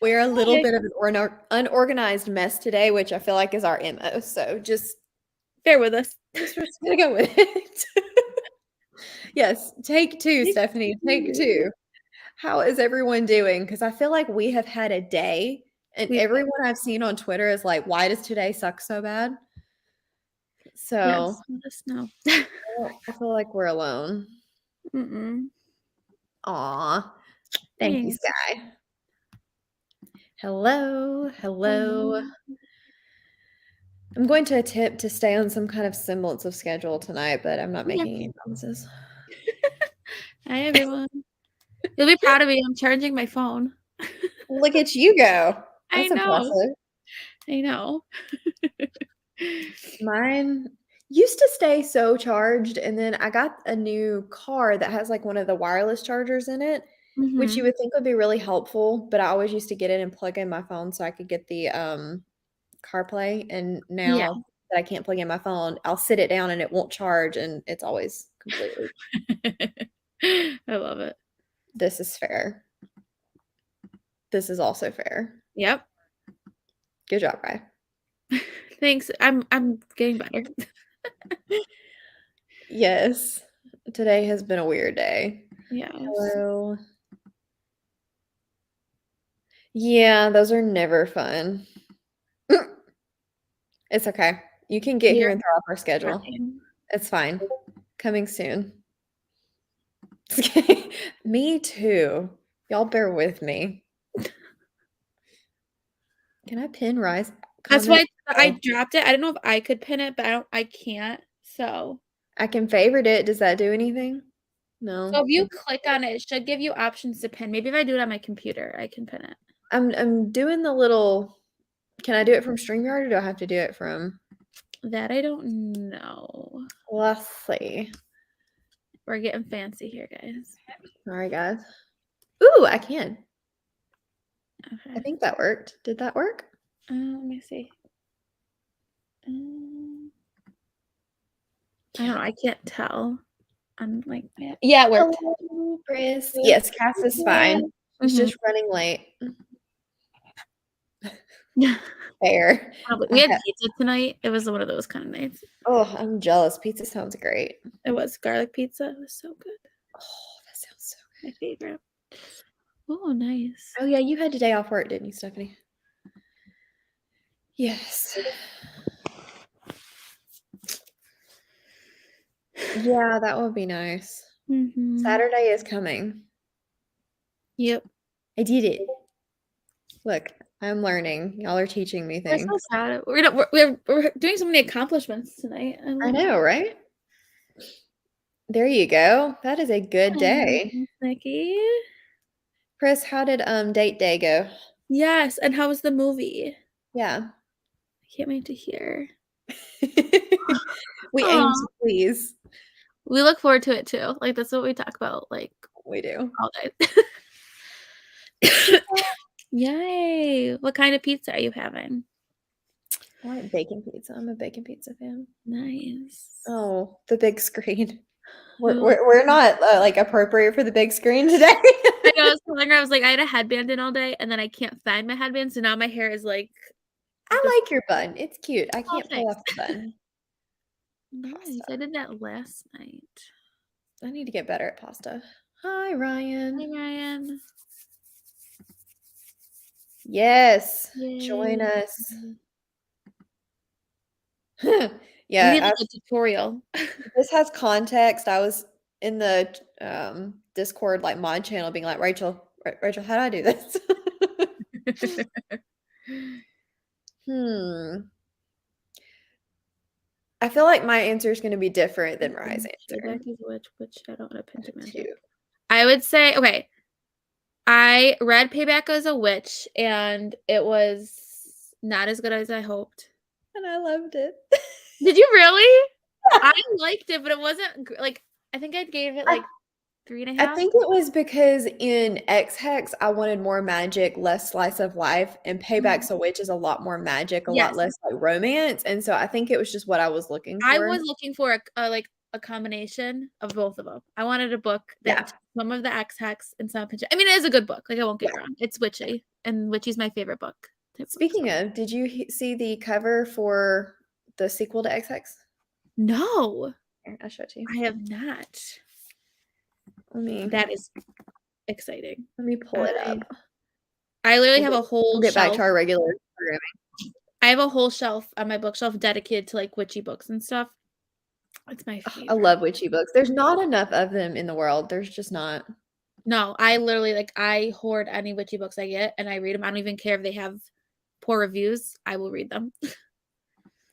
We're a little Okay. bit of an unorganized mess today, which I feel like is our MO. So Bear with us. we're just gonna go with it. Yes, take two, Stephanie. Take two. How is everyone doing? Because I feel like we have had a day, and We everyone I've seen on Twitter is like, "Why does today suck so bad?" So yes, let us know. I feel like we're alone. Mm-mm. Aw, thank you, Thanks. Sky. Hello, hello. I'm going to attempt to stay on some kind of semblance of schedule tonight, but I'm not Yeah. making any promises. Hi everyone. You'll be proud of me. I'm charging my phone. Look at you go. I That's know. impressive. I know. Mine used to stay so charged, and then I got a new car that has like one of the wireless chargers in it, which you Mm-hmm. would think would be really helpful, but I always used to get it and plug in my phone so I could get the CarPlay, and Yeah. now that I can't plug in my phone, I'll sit it down and it won't charge and it's always completely. I love it. This is fair. This is also fair. Yep. Good job, Rye. Thanks. I'm getting better. Yes. Today has been a weird day. Yes. Hello. Yeah, those are never fun. It's okay. You can get here You're and throw off our schedule. fine. It's fine. Coming soon. Me too. Y'all bear with me. Can I pin Rise That's comment? why I dropped it. I don't know if I could pin it, but I can't. So I can favorite it. Does that do anything? No. if you click on it, it should give you options to pin. Maybe if I do it on my computer, I can pin it. I'm doing the little. Can I do it from StreamYard or do I have to do it from? That I don't know. Let's see. We're getting fancy here, guys. All right, guys. Ooh, I can. Okay. I think that worked. Did that work? Let me see. I don't know. I can't tell. I'm like, yeah, it worked. Hello, Chris. Yes, Cass is fine. She's Mm-hmm. just running late. Fair. Probably. I We had ha- pizza tonight. It was one of those kind of nights. Oh, I'm jealous. Pizza sounds great. It was garlic pizza. It was so good. Oh, that sounds so My favorite. Oh, nice. good. Oh, yeah, you had today off work, didn't you, Stephanie? Yes. Yeah, that would be nice. Mm-hmm. Saturday is coming. Yep. I did it. Look, I'm learning. Y'all are teaching me We're so things. proud. We're doing so many accomplishments tonight. I I love know, right? There you go. That is a good day. it. Nikki. Chris, how did date day go? Yes. And how was the movie? Yeah. I can't wait to hear. We aim Aw. to please. We look forward to it too. Like that's what we talk about like We do. all day. Yay. What kind of pizza are you having? I like bacon pizza. I'm a bacon pizza fan. Nice. Oh, the big screen. We're, Ooh. we're, we're not like appropriate for the big screen today. I know, I was telling her, I was like, I had a headband in all day and then I can't find my headband. So now my hair is like just I like your bun. It's cute. I oh can't pull thanks. off the bun. Nice. I Pasta. did that last night. I need to get better at pasta. Hi, Hi Ryan. Ryan. Yes, join Yay. us. We need Yeah, like a tutorial. this has context. I was in the Discord like mod channel being like, Rachel, how do I do this? Hmm. I feel like my answer is going to be different than Rye's answer. Payback is which I don't want to pin to Too. magic. I would say okay. I read Payback as a witch and it was not as good as I hoped. And I loved it. Did you really? I liked it, but it wasn't like I think I gave it like I 3.5. think it was because in X Hex I wanted more magic, less slice of life, and Payback's a Witch is a lot more magic, a lot Yes, less like romance, and so I think it was just what I was looking I for. was looking for a like a combination of both of them. I wanted a book Yeah. that some of the X Hex and some of I mean, it is a good book. Like I won't get Yeah. you wrong. It's witchy and Witchy's my favorite book. Speaking of, did you see the cover for the sequel to XX? No, Here, I'll show it to you. I have not. That is exciting. Let me pull it up. I literally have a whole We'll get back shelf. to our regular programming. I have a whole shelf on my bookshelf dedicated to like witchy books and stuff. It's my favorite. I love witchy books. There's not enough of them in the world. There's just not. No, I literally like I hoard any witchy books I get and I read them. I don't even care if they have poor reviews. I will read them.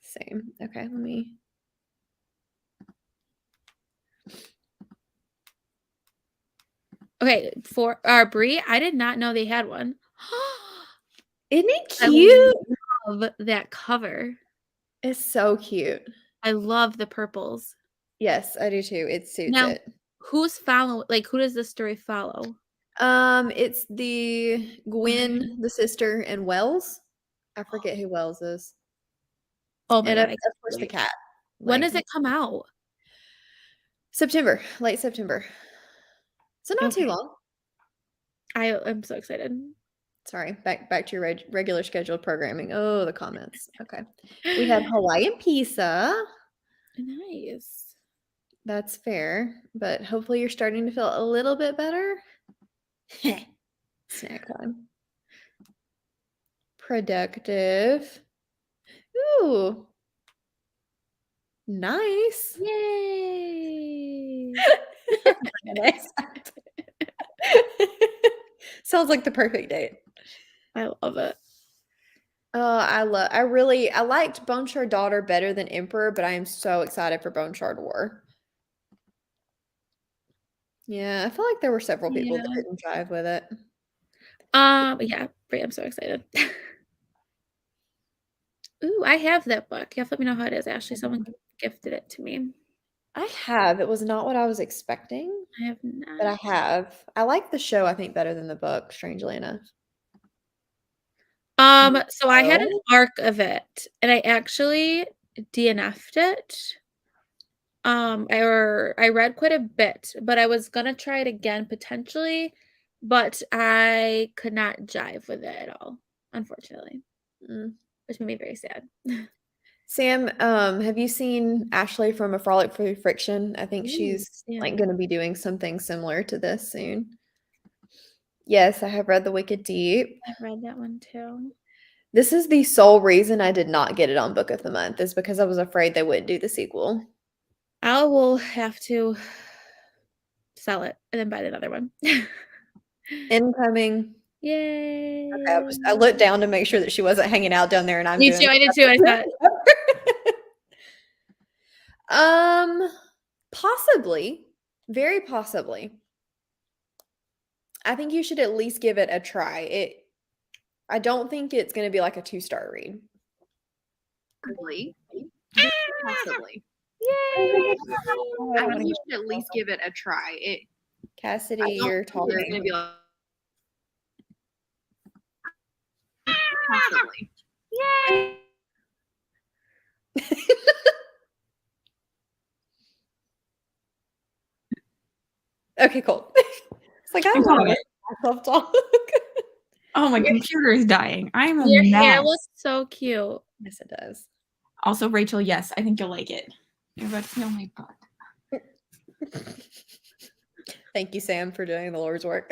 Same. Okay, let me. Okay, for Brie, I did not know they had one. Isn't it cute? I love that cover. It's so cute. I love the purples. Yes, I do too. It suits Now, it. who's follow? Like, who does this story follow? It's the Gwen, the sister, and Wells. I forget who Wells is. Oh my And god! of course the cat. When Like, does it come out? September, late September. So not too long. I am so excited. Sorry, back to your regular scheduled programming. Oh, the comments. Okay. We have Hawaiian pizza. Nice. That's fair, but hopefully you're starting to feel a little bit better. Snack time. Productive. Ooh. Nice. Yay! Sounds like the perfect date. I love it. Oh, I liked Bone Shard Daughter better than Emperor, but I am so excited for Bone Shard War. Yeah, I feel like there were several people that didn't jive with it. Yeah, I'm so excited. Ooh, I have that book. You have to let me know how it is, Ashley. Someone gifted it to me. I have. It was not what I was expecting, I have but I not. have. I like the show, I think, better than the book, strangely enough. So I had an arc of it, and I actually DNF'd it. I read quite a bit, but I was gonna try it again potentially, but I could not jive with it at all, unfortunately, which made me very sad. Sam, have you seen Ashley from A Frolic Through Friction? I think she's like going to be doing something similar to this soon. Yes, I have read The Wicked Deep. I've read that one too. This is the sole reason I did not get it on Book of the Month, is because I was afraid they wouldn't do the sequel. I will have to sell it and then buy another one. Incoming. Yay! Okay, I looked down to make sure that she wasn't hanging out down there, and I'm Me doing. too. I did too. I thought. Possibly, very possibly. I think you should at least give it a try. I don't think it's going to be like a 2-star read. Possibly. Yay! I think you should at least give it a try. Cassidy, you're talking. It's going to be like possibly. Yay! Okay, cool. It's like I don't want to make myself talk. Oh, my computer is dying. I'm a Your mess. hair looks so cute. Yes, it does. Also, Rachel, yes, I think you'll like it. You're about to feel my butt. Thank you, Sam, for doing the Lord's work.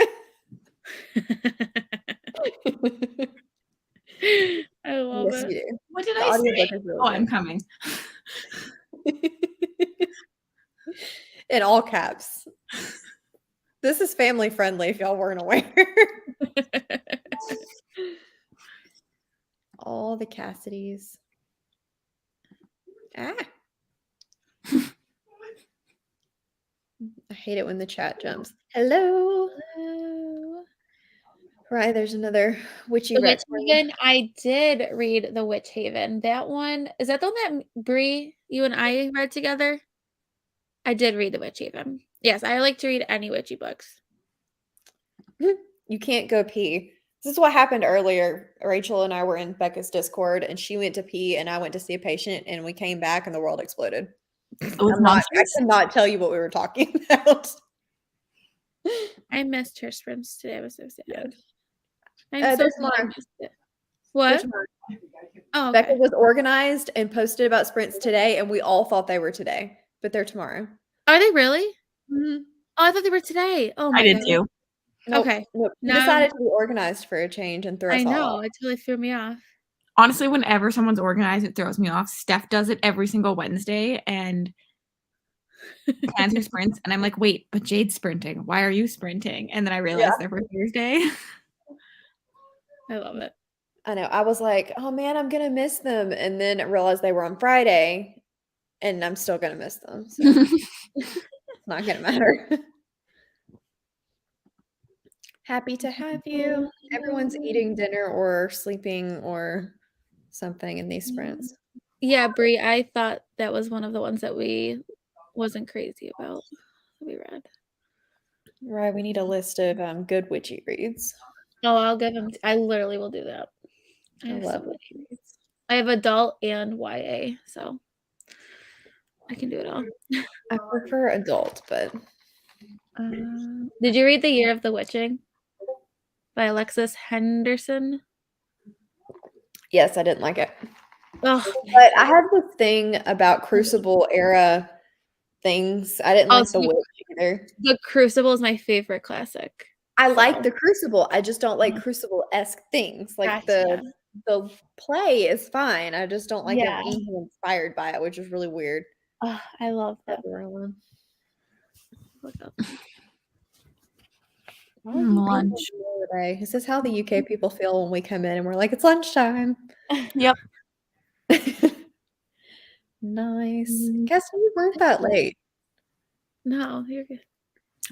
I love Yes, it. you do. What did The I say? audiobook is really Oh, good. I'm coming. In all caps. This is family friendly if y'all weren't aware. All the Cassidys. Ah. I hate it when the chat jumps. Hello. Hello. Right, there's another witchy The rec. Witch Haven. I did read The Witch Haven. That one is that the one that Brie, you and I read together? I did read The Witch Haven. Yes, I like to read any witchy books. You can't go pee. This is what happened earlier. Rachel and I were in Becca's Discord, and she went to pee, and I went to see a patient, and we came back, and the world exploded. I cannot tell you what we were talking about. I missed her sprints today. I was so sad. I'm so They're sad I tomorrow. missed it. They're What? tomorrow. Oh, Becca okay. was organized and posted about sprints today, and we all thought they were today, but they're tomorrow. Are they really? Mhm. Oh, I thought they were today. Oh I my did god. too. Nope, Okay. nope. We Now decided to be organized for a change and threw I us all know, off. it totally threw me off. Honestly, whenever someone's organized, it throws me off. Steph does it every single Wednesday and plans her sprints, and I'm like, "Wait, but Jade's sprinting. Why are you sprinting?" And then I Yeah. realized they're for Thursday. I love it. I know. I was like, "Oh man, I'm gonna miss them," and then I realized they were on Friday, and I'm still gonna miss them. So it's not gonna matter. Happy to have you. Everyone's eating dinner or sleeping or something in these sprints. Yeah, Brie, I thought that was one of the ones that we wasn't crazy about that we read. Right, we need a list of good witchy reads. Oh, I'll give him I literally will do that. I I have love so many. witchy reads. I have adult and YA, so I can do it all. I prefer adult, but Did you read The Year of the Witching by Alexis Henderson? yes, I didn't like it. Oh, But I have this thing about Crucible era things. I didn't like so The Witch either. The Crucible is my favorite classic. I So like The Crucible. I just don't like Crucible-esque things. Like Gotcha. the play is fine. I just don't like Yeah. anything inspired by it, which is really weird. Oh, I love that. Why are Lunch. you people today? Is this how the UK people feel when we come in and we're like, it's lunchtime? Yep. Nice. Guess we weren't that late. No, you're good.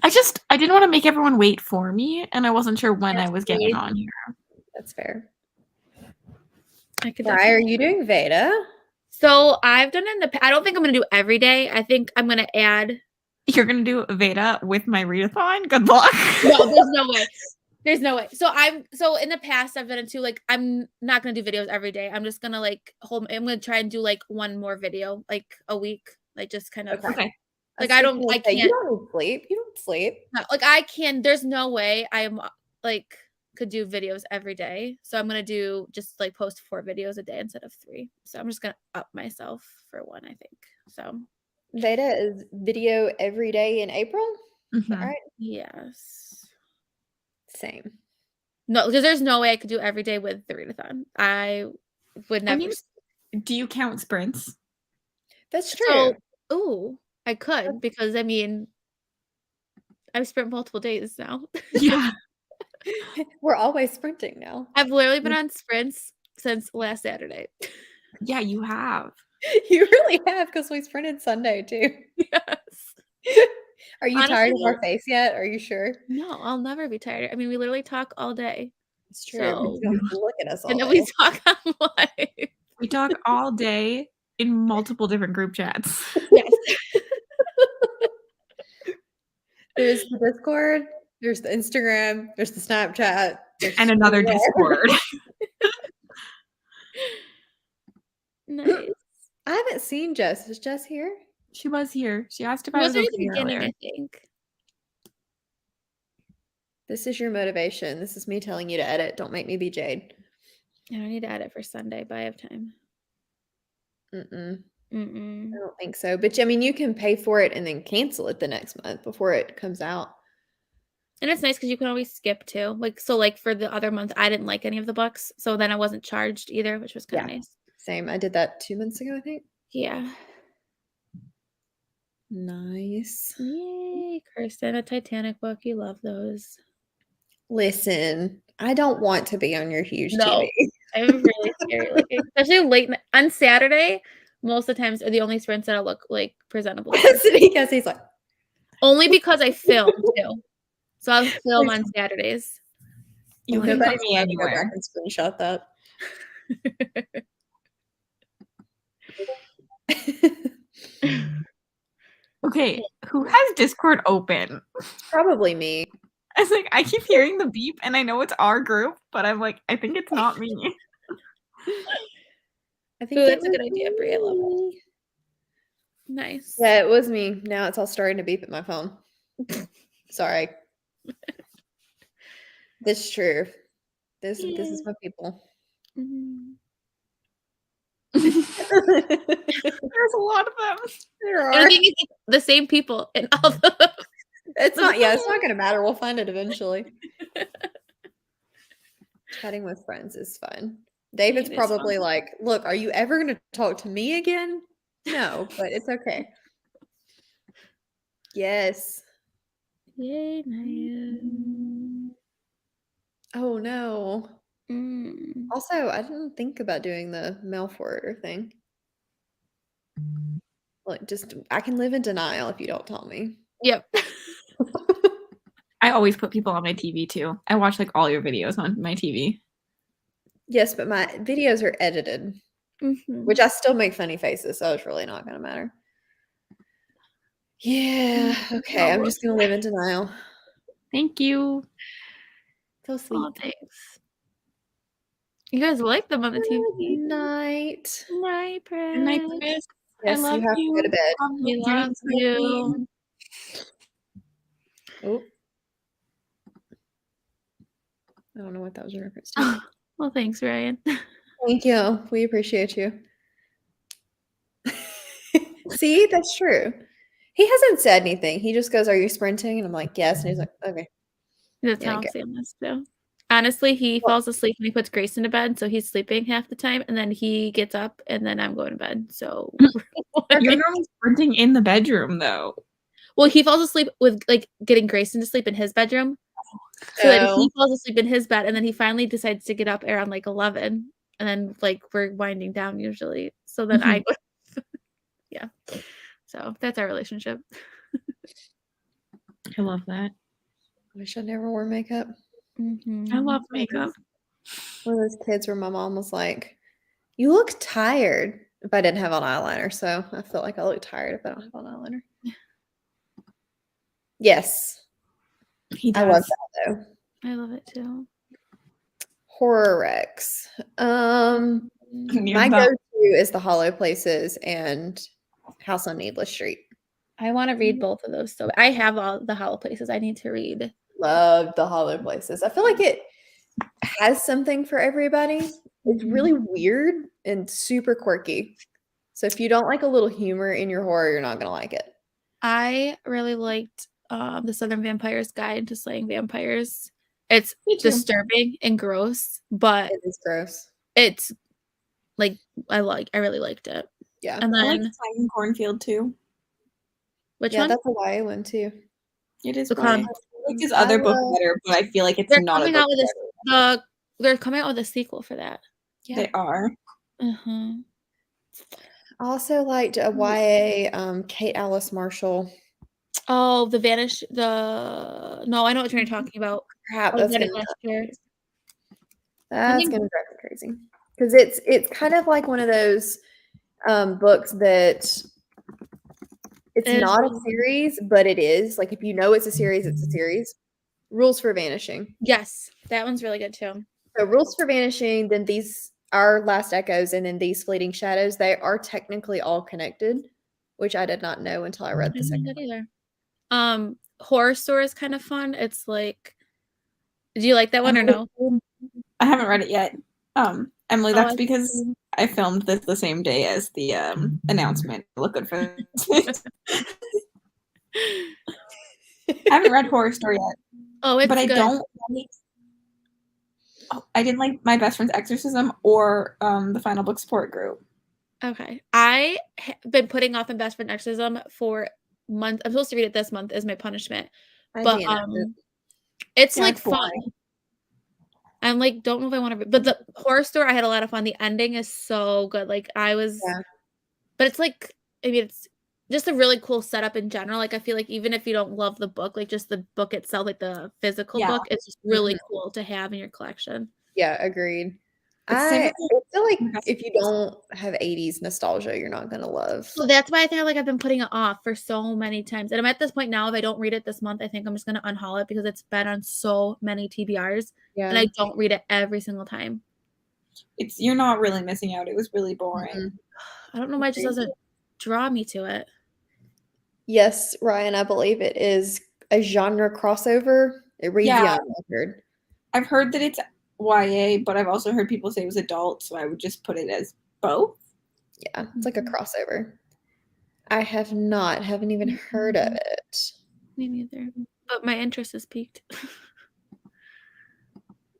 I didn't wanna make everyone wait for me, and I wasn't sure when I Yes, was getting please. on here. That's fair. I could Why are definitely. you doing Veda? So I've done it I don't think I'm gonna do every day. I think I'm gonna add. You're gonna do Veda with my readathon? Good luck. No, there's no way. There's no way. So in the past I've done it too. Like I'm not gonna do videos every day. I'm just gonna like I'm gonna try and do like one more video like a week. Like just kind of Okay. Okay. like I I was gonna say, you can't don't need sleep. You don't sleep. like I can there's no way I'm like could do videos every day. So I'm gonna do just like post 4 videos a day instead of 3. So I'm just gonna up myself for one, I think. So Veda is video every day in April. Is that Mhm. right? yes. Same. No, because there's no way I could do every day with the readathon. I would I never. mean, do you count sprints? That's true. So, ooh, I could because I mean, I've sprint multiple days now. Yeah. We're always sprinting now. I've literally been on sprints since last Saturday. Yeah, you have. You really have, because we sprinted Sunday too. Yes. Are you Honestly, tired of our though, face yet? Are you sure? no, I'll never be tired. I mean, we literally talk all day. It's true. So, You don't have to look at us all and then day. we talk on live. We talk all day in multiple different group chats. Yes. There's the Discord, there's the Instagram, there's the Snapchat, there's And another Discord. Nice. I haven't seen Jess. Is Jess here? She was here. She asked if It I was was right at the okay beginning, earlier. I think. This is your motivation. This is me telling you to edit. Don't make me be Jade. I don't need to edit for Sunday, but I have time. Mm-mm. I Mm-mm. don't think so. But I mean, you can pay for it and then cancel it the next month before it comes out. And it's nice because you can always skip too. Like so, like for the other month, I didn't like any of the books, so then I wasn't charged either, which was kind of nice. Same. I did that 2 months ago, I think. Yeah. Nice. Yay, Kirsten, a Titanic book. You love those. Listen, I don't want to be on your huge No. TV. I'm really scary looking, especially on Saturday. Most of the times are the only sprints that I look like presentable. Because he's like, Only because I film too. So I'll film on Saturdays. You can nobody's put me gonna go back anywhere. and screenshot that. Okay, who has Discord open? Probably me. I was like, I keep hearing the beep, and I know it's our group, but I'm like, I think it's not me. I think Ooh, it that's a was good idea, Brie. I love it. me. Nice. Yeah, it was me. Now it's all starting to beep at my phone. Sorry. This is true. This is my people. Mhm. There's a lot of them. There And are. the thing is, it's the same people in all the It's not gonna matter. We'll find it eventually. Chatting with friends is fun. David's It is probably fun. like, look, are you ever gonna talk to me again? No, but it's okay. Yes. Yay, Naya. Oh no. Mm. Also, I didn't think about doing the mail forwarder thing. Like, just I can live in denial if you don't tell me. Yep. I always put people on my TV too. I watch like all your videos on my TV. Yes, but my videos are edited, Mhm. which I still make funny faces, so it's really not gonna matter. Yeah, okay. I'm just gonna live in denial. Thank you. So Oh, sweet. thanks. You guys like them on the Good TV. night. Night, Good night, Prince. Chris. Yes, I love you have to go to bed. We love you. Oh. I don't know what that was in reference to. Well, thanks, Ryan. Thank you. We appreciate you. See, that's true. He hasn't said anything. He just goes, "Are you sprinting?" And I'm like, "Yes." And he's like, "Okay." That's Yeah, how okay. Sam is too. Honestly, he Well- falls asleep and he puts Grace into bed, so he's sleeping half the time, and then he gets up, and then I'm going to bed. So, You're normally sprinting in the bedroom though. well, he falls asleep with like getting Grayson to sleep in his bedroom. So then Oh. he falls asleep in his bed, and then he finally decides to get up around like 11, and then like we're winding down usually. So then I go, yeah. So that's our relationship. I love that. Wish I never wore makeup. Mhm. I love makeup. One of those kids where my mom was like, "You look tired," if I didn't have on eyeliner. So I feel like I look tired if I don't have on eyeliner. Yes, He I love does. that though. I love it too. Horror Rex. You're My the- go-to is the Hollow Places and House on Needless Street. I want to read both of those. So I have all the Hollow Places I need to read. Love the Hollow Places. I feel like it has something for everybody. It's really weird and super quirky. So if you don't like a little humor in your horror, you're not gonna like it. I really liked the Southern Vampire's Guide to Slaying Vampires. It's Me too. disturbing and gross, but It is gross. it's like I really liked it. Yeah. And I like then Simon Cornfield too. which Yeah, one? that's a YA one too. It is The YA. Con- I like his other book better, but I feel like it's They're not a coming book out with better. they're coming out with a sequel for that. Yeah. They are. Uh-huh. I also liked a YA Kate Alice Marshall. Oh, no, I know what you're talking about. Crap, I that's read gonna it last year. drive me crazy. Because it's kind of like one of those books that it's not a series, but it is. Like if you know it's a series, it's a series. Rules for Vanishing. Yes, that one's really good too. So Rules for Vanishing, then these Our Last Echoes, and then These Fleeting Shadows, they are technically all connected, which I did not know until I read the I didn't second know one. that either. Horror Store is kind of fun. It's like, do you like that one or no? I haven't read it yet. Emily, Oh, that's because I filmed this the same day as the announcement. Look good for this. I haven't read Horror Story yet. Oh, it's but I good. don't like. I didn't like My Best Friend's Exorcism or the Final Book Support Group. Okay. I have been putting off My Best Friend Exorcism for months. I'm supposed to read it this month as my punishment. But it's Yeah, like it's fun. boring. I'm like, don't know if I want to read, but the Horror Store, I had a lot of fun. The ending is so good. Like but it's like, I mean, it's just a really cool setup in general. Like I feel like even if you don't love the book, like just the book itself, like the physical book, it's just really cool to have in your collection. Yeah, agreed. It's same I with feel like if you don't have 80s nostalgia, you're not gonna love. So that's why I think like I've been putting it off for so many times. And I'm at this point now, if I don't read it this month, I think I'm just gonna unhaul it because it's been on so many TBRs. Yeah. And I don't read it every single time. You're not really missing out. It was really boring. I don't know why it just doesn't draw me to it. Yes, Ryan, I believe it is a genre crossover. It reads young, I've heard. I've heard that it's YA, but I've also heard people say it was adult, so I would just put it as both. Yeah, it's like a crossover. I haven't even heard of it. Me neither. But my interest is peaked.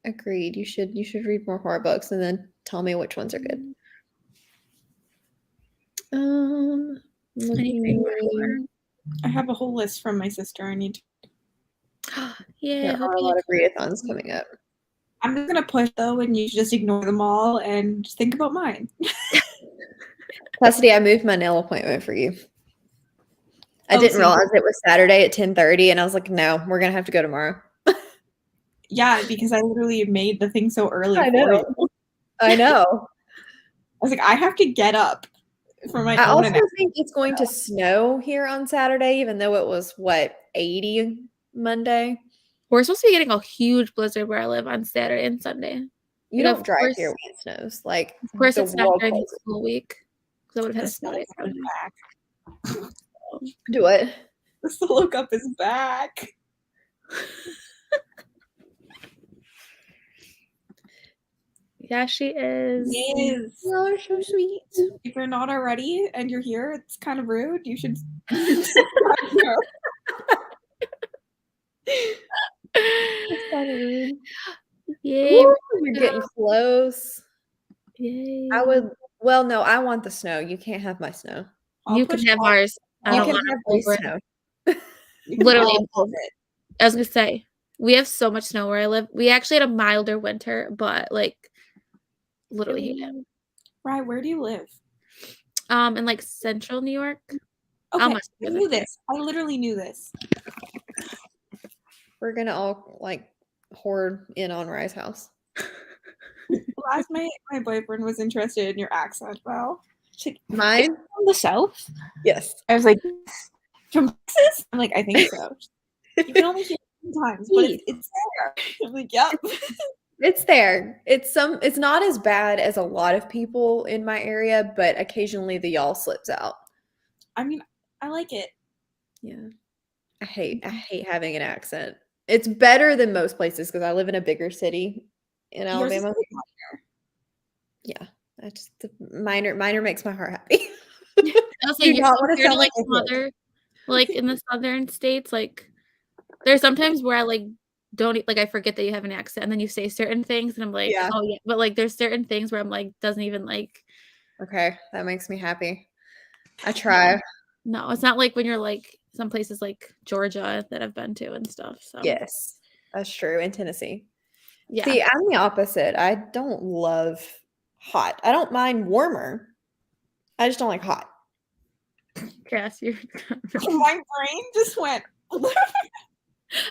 Agreed. You should read more horror books and then tell me which ones are good. Looking. I have a whole list from my sister. I need to. Yeah, There are a lot of readathons coming up. I'm just gonna push though, and you should just ignore them all and just think about mine. Cassidy, I moved my nail appointment for you. I didn't realize it was Saturday at 10:30, and I was like, no, we're gonna have to go tomorrow. Yeah, because I literally made the thing so early I for know. you. I know. I was like, I have to get up for my I own. also think it's going to snow here on Saturday, even though it was what 80 Monday. We're supposed to be getting a huge blizzard where I live on Saturday and Sunday. You don't drive here when it snows. Like, of course, the it's not world during the closes. school week because I would have had a snow day. Back. Do it. The look up is back. Yeah, she is. Yes. Oh, so sweet. If you're not already and you're here, it's kind of rude. You should. It's kind of rude. Yay. Ooh, you're getting close. Yay. I would. Well, no, I want the snow. You can't have my snow. You can have ours. I You don't can want have it. my snow. Literally, I was gonna say we have so much snow where I live. We actually had a milder winter, but like literally hate it. Right, where do you live? In like central New York. Okay, I knew this. I literally knew this. We're gonna all like hoard in on Rye's house. Last night, my boyfriend was interested in your accent, Val. Mine? From the South? Yes. I was like, from Texas? I'm like, I think so. You can only hear it sometimes, but it's there. I'm like, yep. It's there. It's not as bad as a lot of people in my area, but occasionally the y'all slips out. I mean, I like it. Yeah. I hate having an accent. It's better than most places because I live in a bigger city in Alabama. Yeah. I just minor makes my heart happy. I'll say you compared to like some other, like in the southern states, like there's sometimes where I like don't like I forget that you have an accent and then you say certain things and I'm like, oh yeah, but like there's certain things where I'm like doesn't even like. Okay, that makes me happy. I try. No, it's not like when you're like some places like Georgia that I've been to and stuff. So yes, that's true. In Tennessee. Yeah. See, I'm the opposite. I don't love hot. I don't mind warmer. I just don't like hot. Cass, you're my brain just went.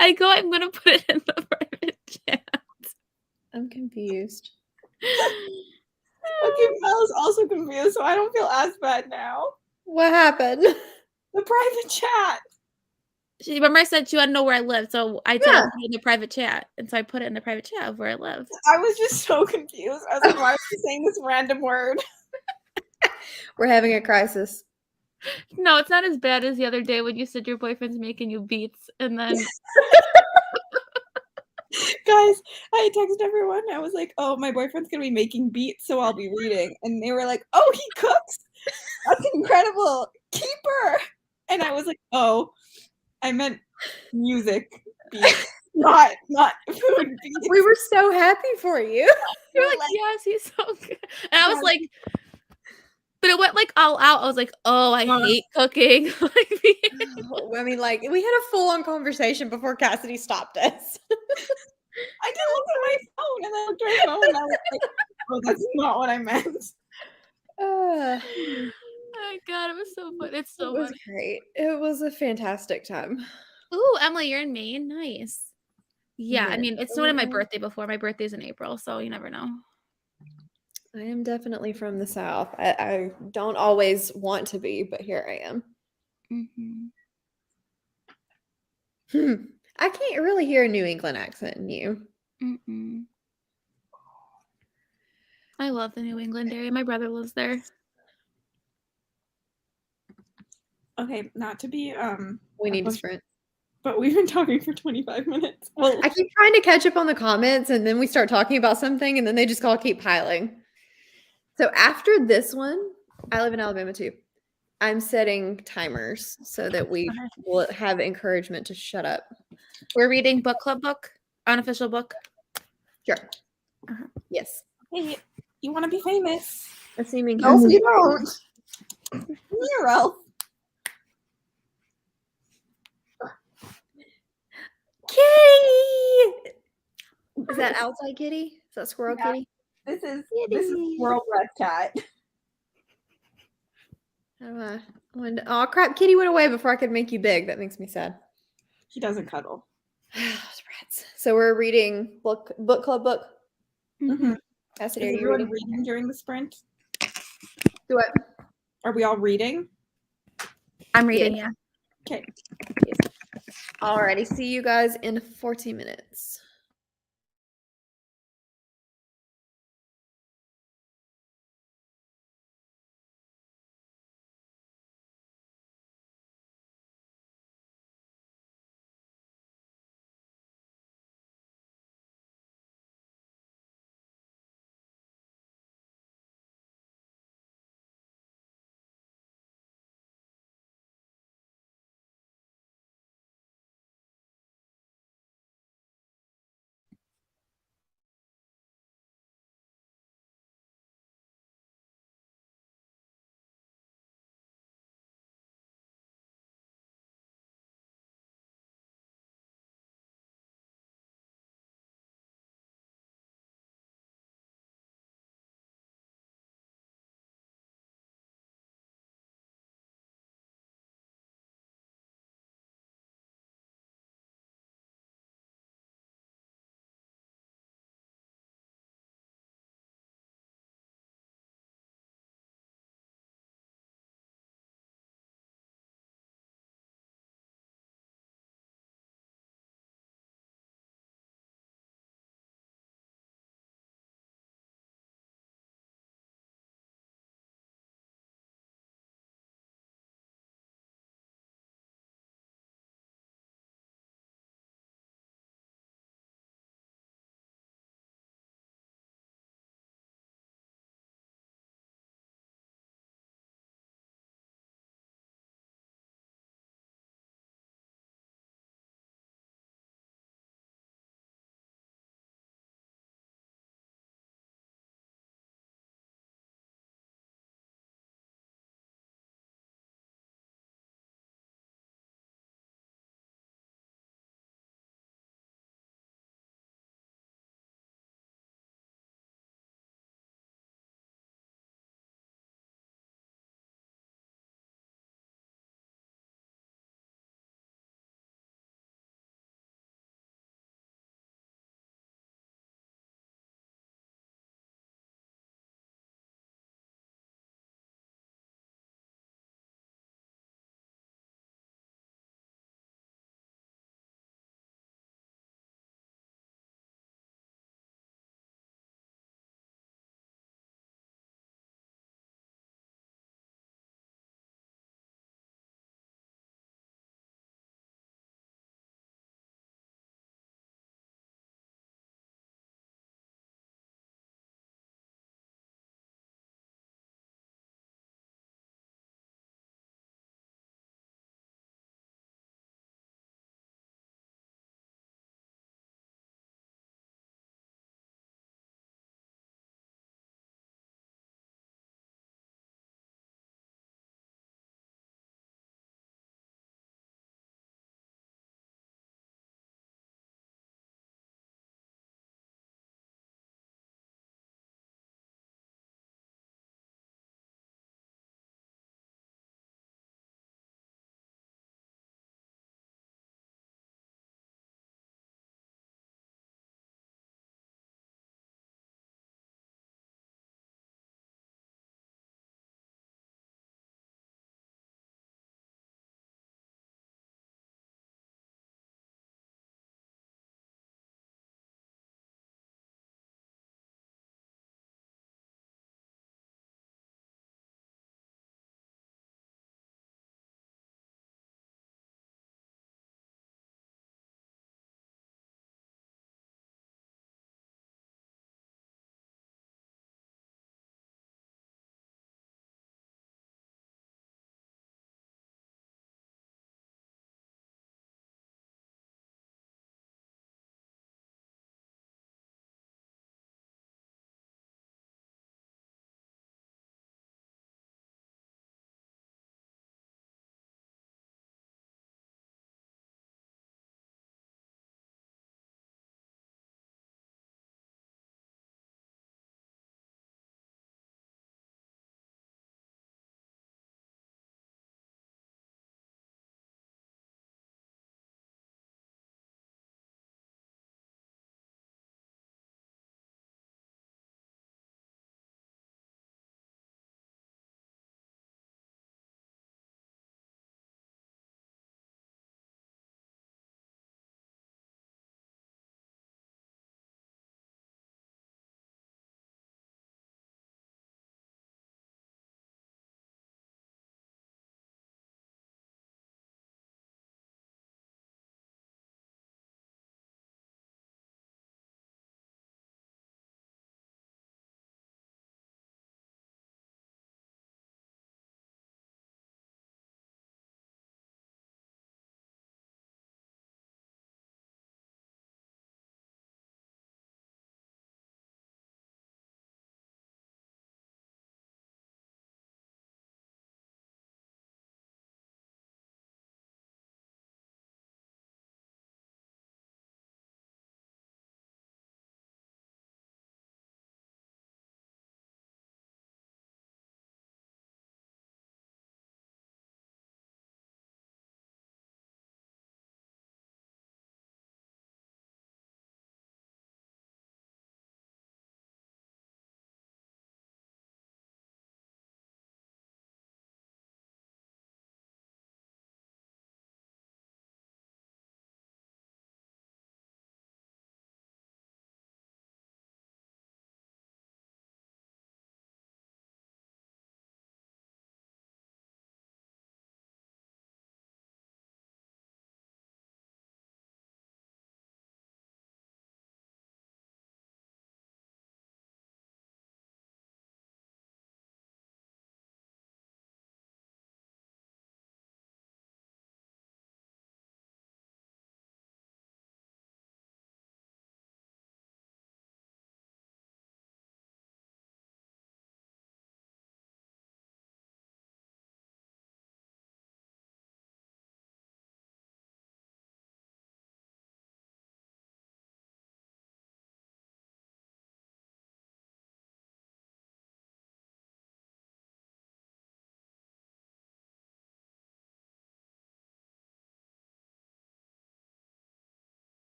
I'm gonna put it in the private chat. I'm confused. Okay, Mel's also confused, so I don't feel as bad now. What happened? The private chat. Remember I said she wanted to know where I live, so I did put it in the private chat, and so I put it in the private chat of where I live. I was just so confused. I was like, why are you saying this random word? We're having a crisis. No, it's not as bad as the other day when you said your boyfriend's making you beats, and then guys, I texted everyone. I was like, oh, my boyfriend's gonna be making beats, so I'll be reading. And they were like, oh, he cooks. That's incredible. Keeper. And I was like, oh, I meant music beats, not food beats. We were so happy for you. You're like, yes, he's so good. And I was like, but it went like all out. I was like, oh, I hate cooking. I mean, like, we had a full-on conversation before Cassidy stopped us. I did look at my phone and I looked at my phone and I was like, oh, that's not what I meant. Oh my god, it was so fun. It's so funny. Great. It was a fantastic time. Ooh, Emily, you're in Maine. Nice. Yeah, I mean, it's not my birthday before. My birthday's in April, so you never know. I am definitely from the South. I don't always want to be, but here I am. I can't really hear a New England accent in you. I love the New England area. My brother lives there. Okay, not to be we need to sprint. But we've been talking for 25 minutes. Well, I keep trying to catch up on the comments, and then we start talking about something, and then they just all keep piling. So after this one, I live in Alabama too. I'm setting timers so that we will have encouragement to shut up. We're reading book club book, unofficial book. Sure. Uh-huh. Yes. hey, you want to be famous? Assuming No, Cassie- you don't. You're else. Kitty! Is that outside kitty? Is that squirrel Yeah. kitty? This is Kitty. squirrel breath cat. How do I? Oh crap! Kitty went away before I could make you big. That makes me sad. He doesn't cuddle. Rats. So we're reading book club book. Mm-hmm. Cassidy, Is are you everyone reading? reading during the sprint? Do it. Are we all reading? I'm reading, yeah. Okay. Alrighty. See you guys in 40 minutes.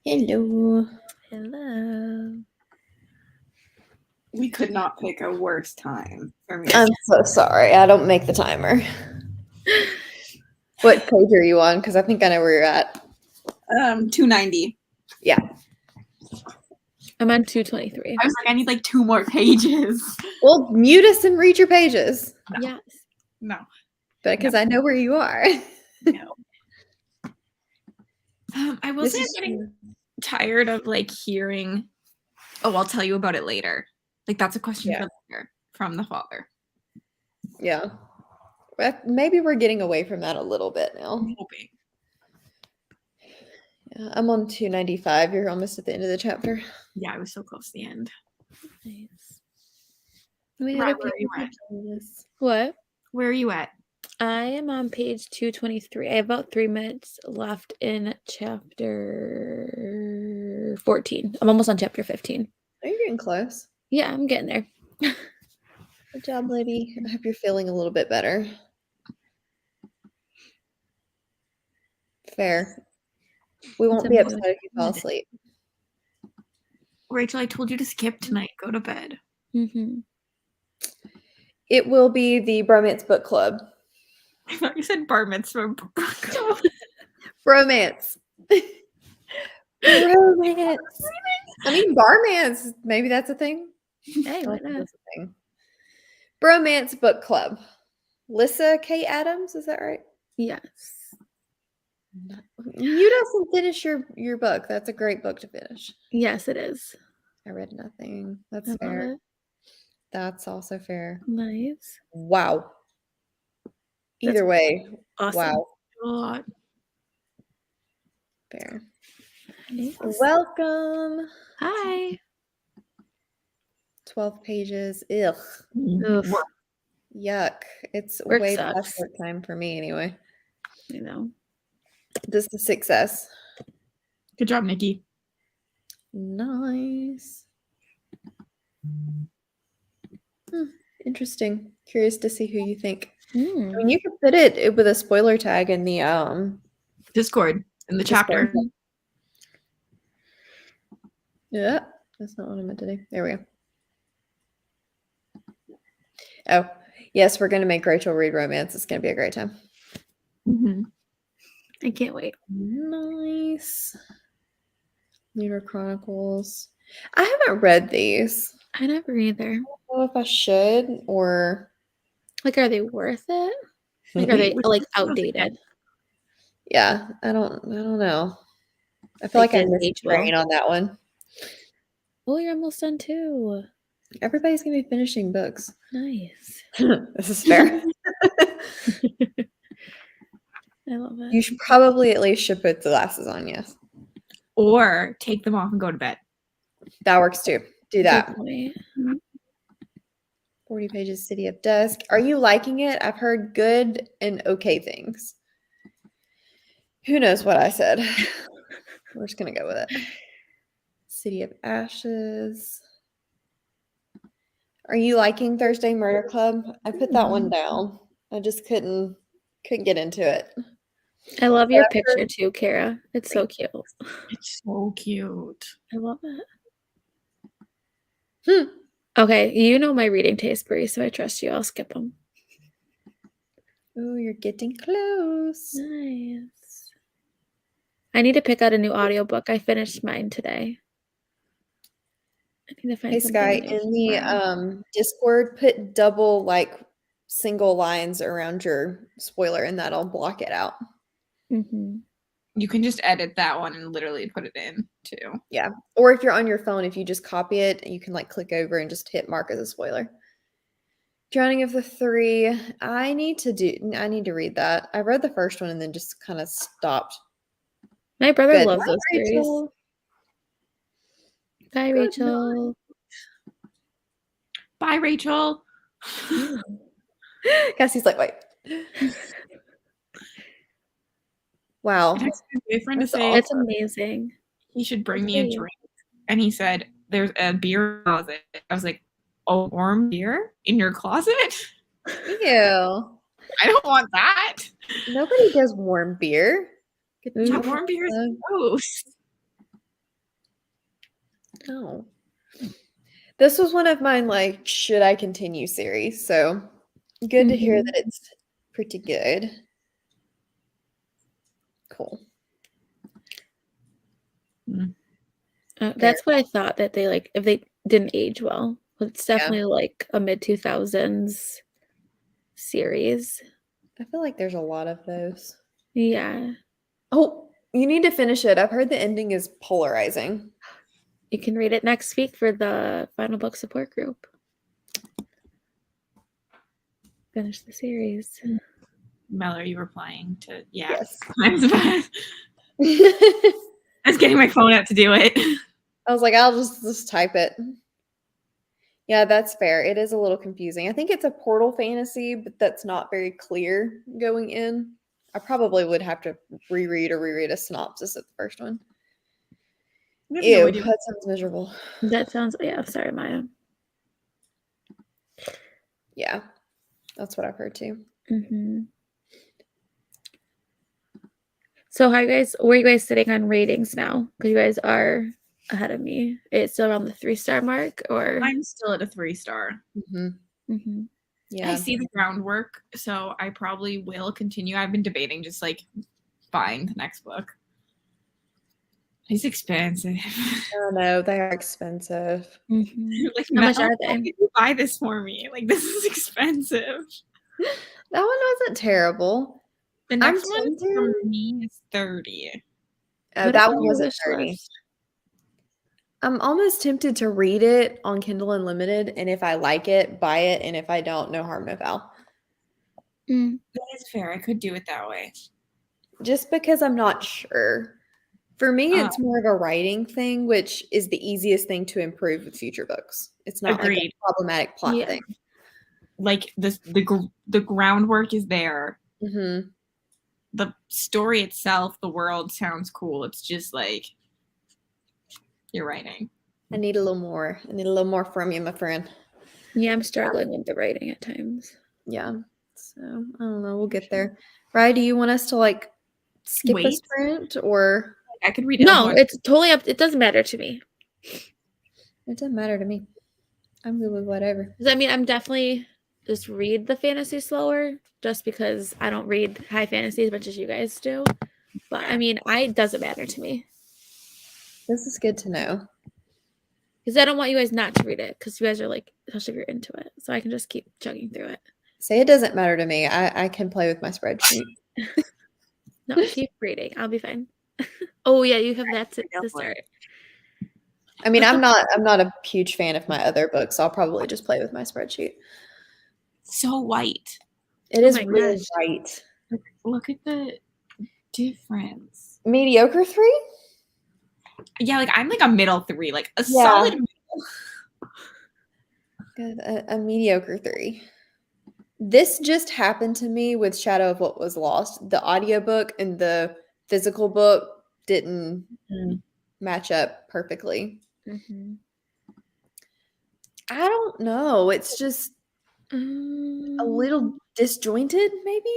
Hello. Hello. We could not pick a worse time for me. I'm so sorry. I don't make the timer. What page are you on? Because I think I know where you're at. 290. Yeah. I'm on 223. I was like, I need like 2 more pages. Well, mute us and read your pages. No. Yes. No. Because I know where you are. No. I will This say I'm is getting tired of like hearing, oh, I'll tell you about it later. Like that's a question Yeah. for later from the father. Yeah. Maybe we're getting away from that a little bit now. I'm hoping. Yeah, I'm on 295. You're almost at the end of the chapter. Yeah, I was so close to the end. Nice. We Right, had a where are you at? What? Where are you at? I am on page 223. I have about 3 minutes left in chapter 14. I'm almost on chapter 15. Are you getting close? Yeah, I'm getting there. Good job, lady. I hope you're feeling a little bit better. Fair. We won't be upset if you fall asleep. Rachel, I told you to skip tonight. Go to bed. Mm-hmm. It will be the Bromance Book Club. I thought you said bar mitzvah. Romance. Romance. I mean, barmance. Maybe that's a thing. Hey, I why don't think not? that's a thing. Bromance Book Club. Lissa K. Adams, is that right? Yes. Mute us and finish your book. That's a great book to finish. Yes, it is. I read nothing. I That's love fair. it. That's also fair. Nice. Wow. That's Either way, awesome. wow. A lot. Fair. Nice. Welcome. Hi. 12 pages. Ugh. Oof. Yuck. It's Work way sucks. past work time for me anyway. You know. This is a success. Good job, Nikki. Nice. Interesting. Curious to see who you think. I mean, you could put it with a spoiler tag in the Discord in the Discord. chapter. Yeah, that's not what I meant to do. There we go. Oh, yes, we're gonna make Rachel read romance. It's gonna be a great time. Mm-hmm. I can't wait. Nice. Lunar Chronicles. I haven't read these. I never either. I don't know if I should or Like, are they worth it? Like, are they like outdated? yeah, I don't know. I feel Like like I did missed age the train well? on that one. Oh, you're almost done too. Everybody's gonna be finishing books. Nice. This is fair. I love it. You should probably at least should put the glasses on, yes. Or take them off and go to bed. That works too. Do that. Good point. 40 pages, City of Dusk. Are you liking it? I've heard good and okay things. Who knows what I said? We're just gonna go with it. City of Ashes. Are you liking Thursday Murder Club? I put that one down. I just couldn't get into it. I love your picture too, Kara. It's so cute. It's so cute. I love it. Okay, you know my reading taste, Brie, so I trust you. I'll skip them. Oh, you're getting close. Nice. I need to pick out a new audiobook. I finished mine today. I need to find Hey something Sky, new. in the Discord, put double like single lines around your spoiler and that'll block it out. Mm-hmm. You can just edit that one and literally put it in too. Yeah. Or if you're on your phone, if you just copy it, you can like click over and just hit mark as a spoiler. Drowning of the Three. I need to read that. I read the first one and then just kind of stopped. My brother Good. loves Bye, those series. Rachel. Bye, Good Rachel. Bye, Rachel. Cassie's like, wait. Wow. I texted my boyfriend to That's say It's amazing. he should bring That's me a pretty. drink. And he said, there's a beer closet. I was like, oh, warm beer in your closet? Ew. I don't want that. Nobody does warm beer. Ooh. Warm beer is gross. Oh. This was one of mine, like, should I continue series, so good to hear that it's pretty good. Cool. That's what I thought, that they like if they didn't age well. But it's definitely like a mid 2000s series. I feel like there's a lot of those. Yeah. Oh, you need to finish it. I've heard the ending is polarizing. You can read it next week for the final book support group. Finish the series. Mel, are you replying to Yes. I was getting my phone out to do it. I was like, I'll just type it. Yeah, that's fair. It is a little confusing. I think it's a portal fantasy, but that's not very clear going in. I probably would have to reread a synopsis of the first one. Ew, that sounds miserable. That sounds, sorry, Maya. Yeah, that's what I've heard too. So where are you guys sitting on ratings now? Because you guys are ahead of me. It's still around the 3-star mark, or? I'm still at a 3-star. Yeah. I see the groundwork, so I probably will continue. I've been debating just like buying the next book. It's expensive. Oh no, they are expensive. Like, how much are they? Why did you buy this for me? Like, this is expensive. That one wasn't terrible. The next one for me is 30. That one wasn't 30. I'm almost tempted to read it on Kindle Unlimited, and if I like it, buy it, and if I don't, no harm, no foul. That is fair. I could do it that way. Just because I'm not sure. For me, it's more of a writing thing, which is the easiest thing to improve with future books. It's not like a problematic plot thing. Like the groundwork is there. The story itself, the world sounds cool. It's just like you're writing. I need a little more. I need a little more from you, my friend. Yeah, I'm struggling with the writing at times. Yeah. So I don't know. We'll get there. Rye, do you want us to like skip a sprint, or I could read? No, it's totally up. It doesn't matter to me. It doesn't matter to me. I'm good with whatever. I mean, I'm definitely just read the fantasy slower, just because I don't read high fantasy as much as you guys do. But I mean, it doesn't matter to me. This is good to know. Because I don't want you guys not to read it, because you guys are like, especially if you're into it. So I can just keep chugging through it. Say it doesn't matter to me. I can play with my spreadsheet. No, keep reading. I'll be fine. Oh yeah, you have that to start. I mean, I'm not a huge fan of my other books. So I'll probably just play with my spreadsheet. So white. It is really white. Look at the difference. Mediocre 3? Yeah, like I'm like a middle 3, like a solid middle. Good, a mediocre 3. This just happened to me with Shadow of What Was Lost. The audiobook and the physical book didn't match up perfectly. I don't know. It's just a little disjointed, maybe?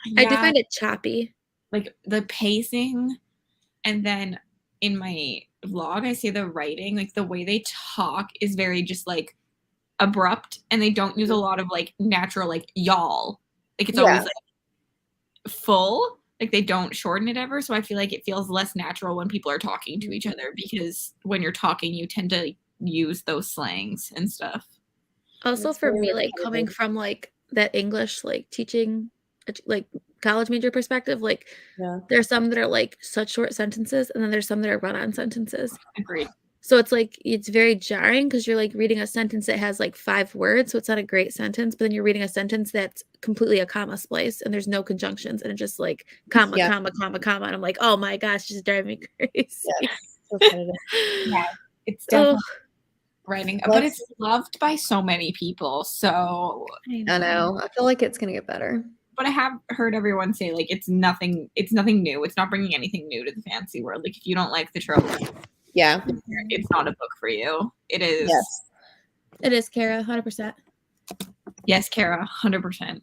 Yeah. I do find it choppy. Like the pacing, and then in my vlog, I say the writing, like the way they talk is very just like abrupt, and they don't use a lot of like natural like y'all. Like it's always like full. Like they don't shorten it ever. So I feel like it feels less natural when people are talking to each other, because when you're talking, you tend to use those slangs and stuff. Also for me, like coming from like that English like teaching like college major perspective, like there's some that are like such short sentences, and then there's some that are run-on sentences. Agreed. So it's like it's very jarring, because you're like reading a sentence that has like 5 words, so it's not a great sentence, but then you're reading a sentence that's completely a comma splice, and there's no conjunctions, and it's just like comma, comma, comma, comma, and I'm like, oh my gosh, just driving me crazy. Yeah, it's definitely writing, but it's loved by so many people. So I know. I feel like it's gonna get better. But I have heard everyone say like it's nothing new. It's not bringing anything new to the fantasy world. Like if you don't like the trope, it's not a book for you. It is. Yes. It is, Kara, 100%. Yes, Kara, 100%.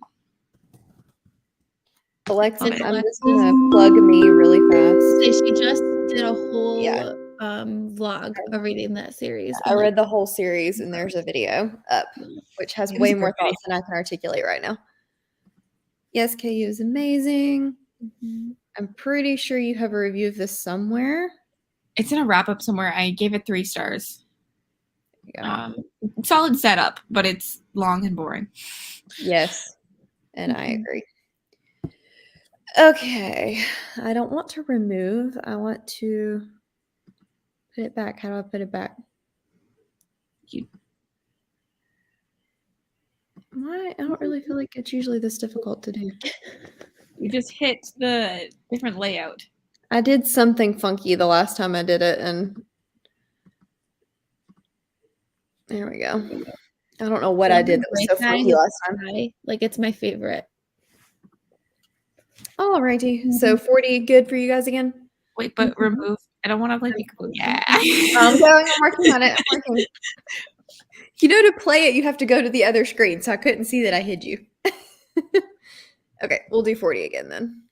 Alexis, I'm just gonna plug me really fast. She just did a whole vlog of reading that series. I read the whole series, and there's a video up, which has way more thoughts than I can articulate right now. Yes, KU is amazing. I'm pretty sure you have a review of this somewhere. It's in a wrap up somewhere. I gave it 3 stars. Yeah. Solid setup, but it's long and boring. Yes, and I agree. Okay, I don't want to remove. I want to put it back. How do I put it back? Why? I don't really feel like it's usually this difficult to do. You just hit the different layout. I did something funky the last time I did it, and there we go. I don't know what I did that was so funky last time. Like, it's my favorite. Alrighty, so 40 good for you guys again? Wait, but remove. I don't want to play peekaboo. Yeah. I'm working on it. I'm working. You know, to play it, you have to go to the other screen, so I couldn't see that I hid you. Okay, we'll do 40 again then.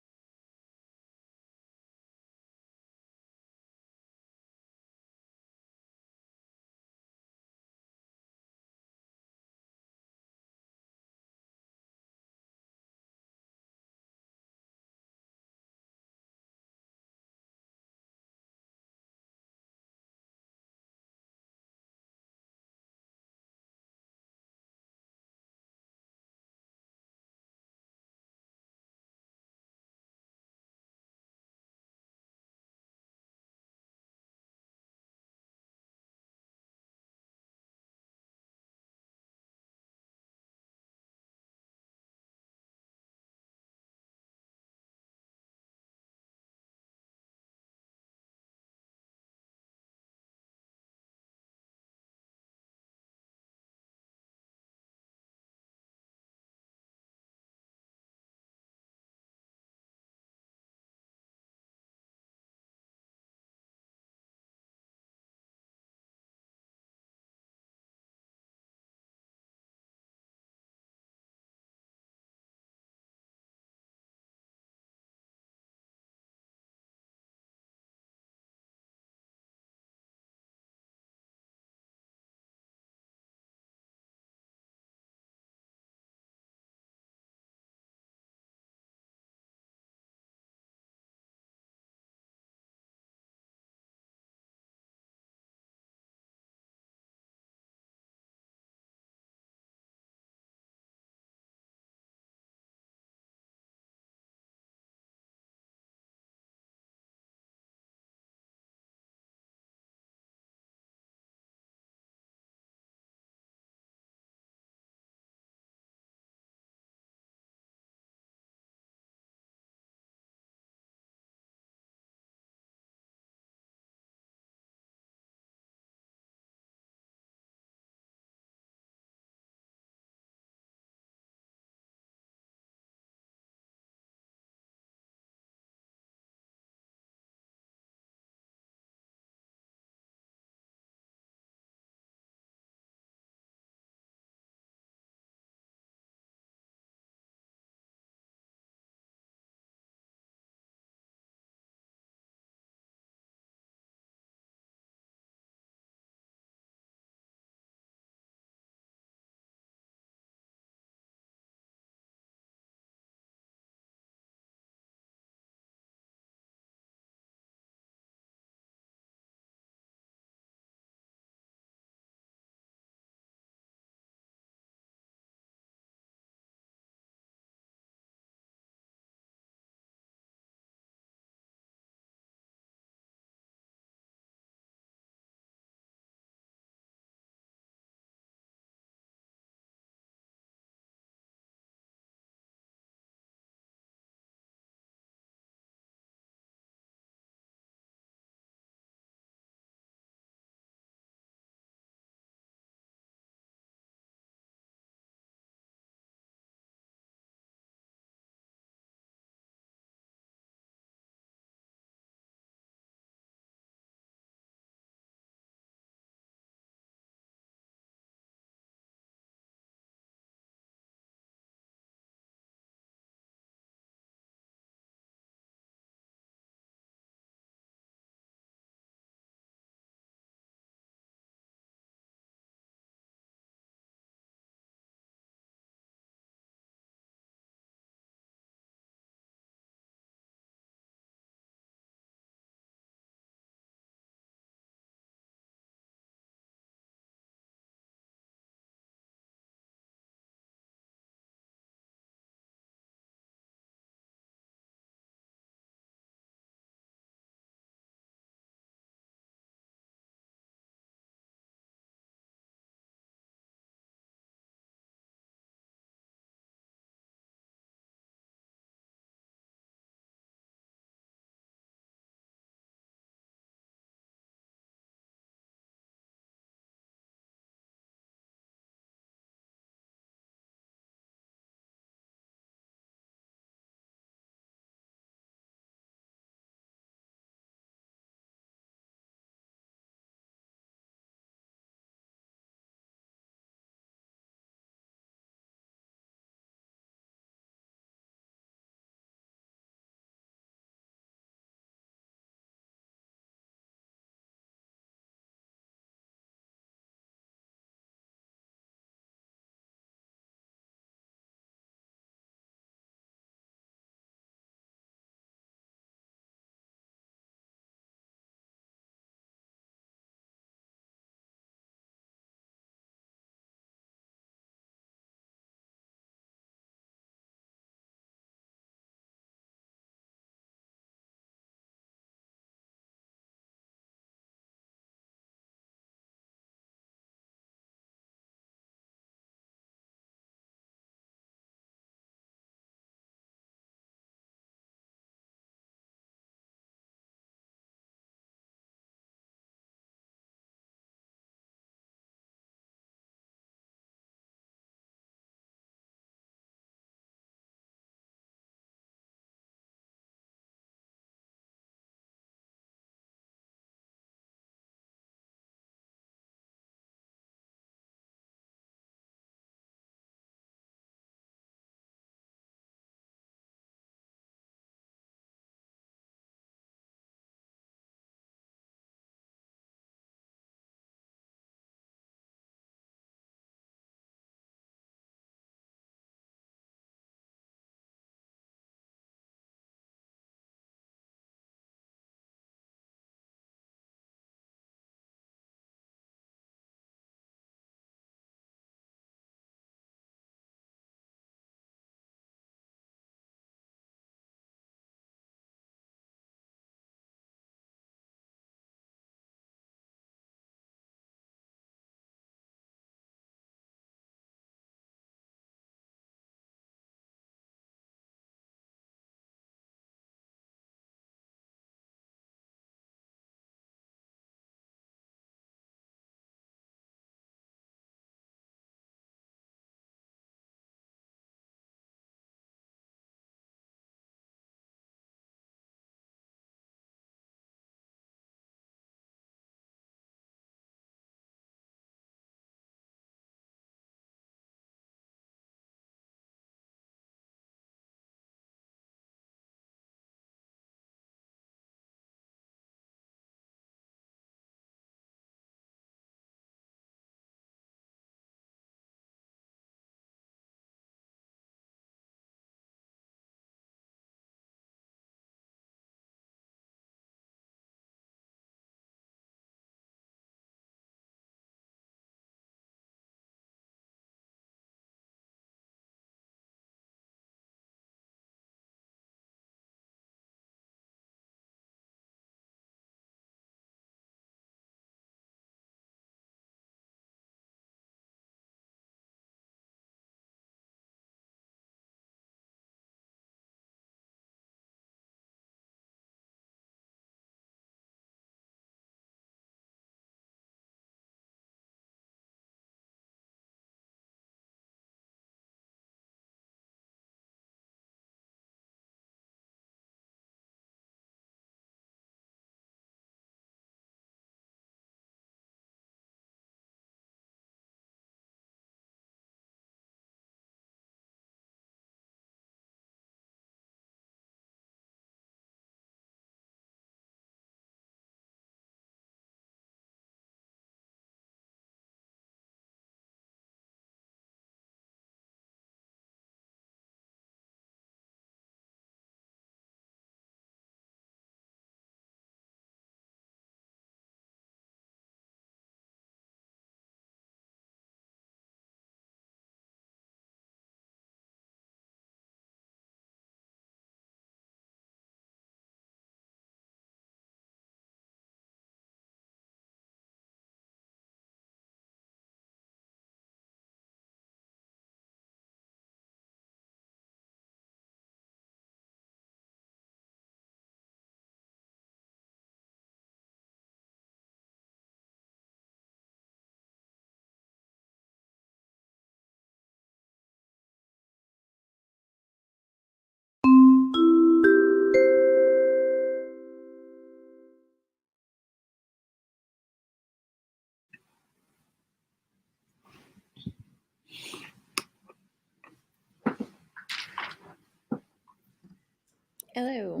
Hello.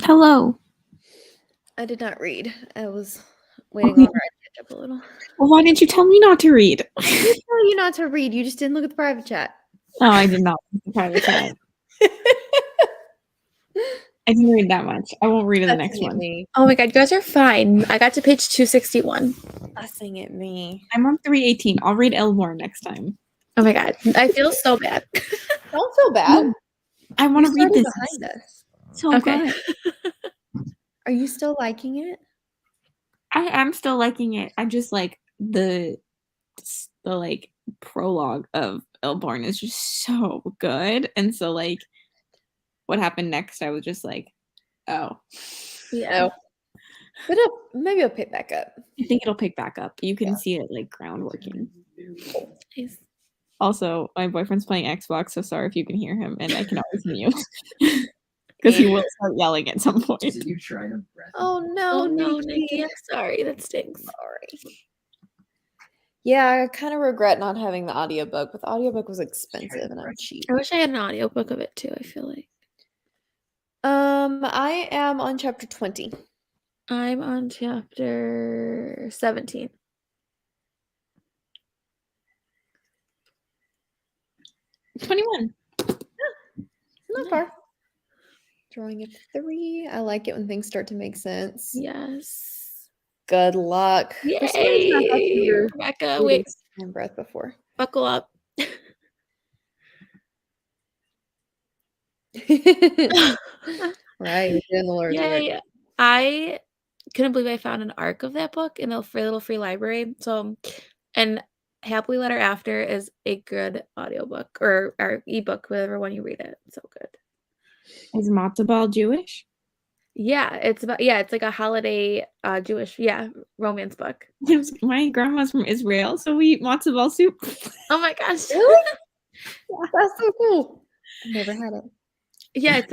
Hello. I did not read. I was waiting Okay. on Ryan to catch up a little. Well, why didn't you tell me not to read? I did tell you not to read. You just didn't look at the private chat. Oh, I did not read the private chat. I didn't read that much. I won't read in the next one. Oh my god, you guys are fine. I got to page 261. Fussing at me. I'm on 318. I'll read Elmore next time. Oh my god, I feel so bad. Don't feel bad. I want to You're read starting this. behind us. So Okay. good. Are you still liking it? I am still liking it. I just like the like prologue of Elborn is just so good. And so like what happened next, I was just like, oh. Yeah. But maybe it'll pick back up. I think it'll pick back up. You can see it like groundworking. Nice. Also, my boyfriend's playing Xbox, so sorry if you can hear him, and I can always mute because he will start yelling at some point. Did you try to breath? Oh no, Oh no, Nikki. Nikki, I'm sorry. That stinks. Sorry. Yeah, I kind of regret not having the audiobook, but the audiobook was expensive and I'm cheap. I wish I had an audiobook of it too, I feel like. I am on chapter 20. I'm on chapter 17. '21. Not far. Drawing a 3. I like it when things start to make sense. Yes. Good luck. For some reason, I thought you Yay! were Rebecca, reading wait, Same Breath before. buckle up. Right, you're doing the Lord's work. Yay. I couldn't believe I found an arc of that book in the little free library. So, and Happily Letter After is a good audiobook or ebook, whatever one you read it. So good. Is matzo ball Jewish? Yeah, it's like a holiday Jewish, romance book. My grandma's from Israel, so we eat matzo ball soup. Oh my gosh. Really? That's so cool. I've never had it. Yeah, it's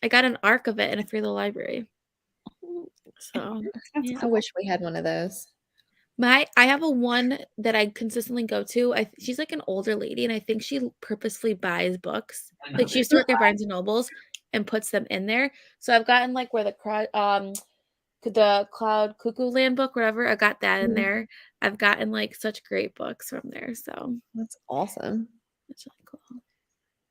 I got an arc of it in a free little library. So yeah. I wish we had one of those. I have a one that I consistently go to. She's like an older lady, and I think she purposefully buys books. Like she used to work at Barnes and Nobles and puts them in there. So I've gotten like where the Cloud Cuckoo Land book, whatever. I got that in there. I've gotten like such great books from there. So That's awesome. it's really cool.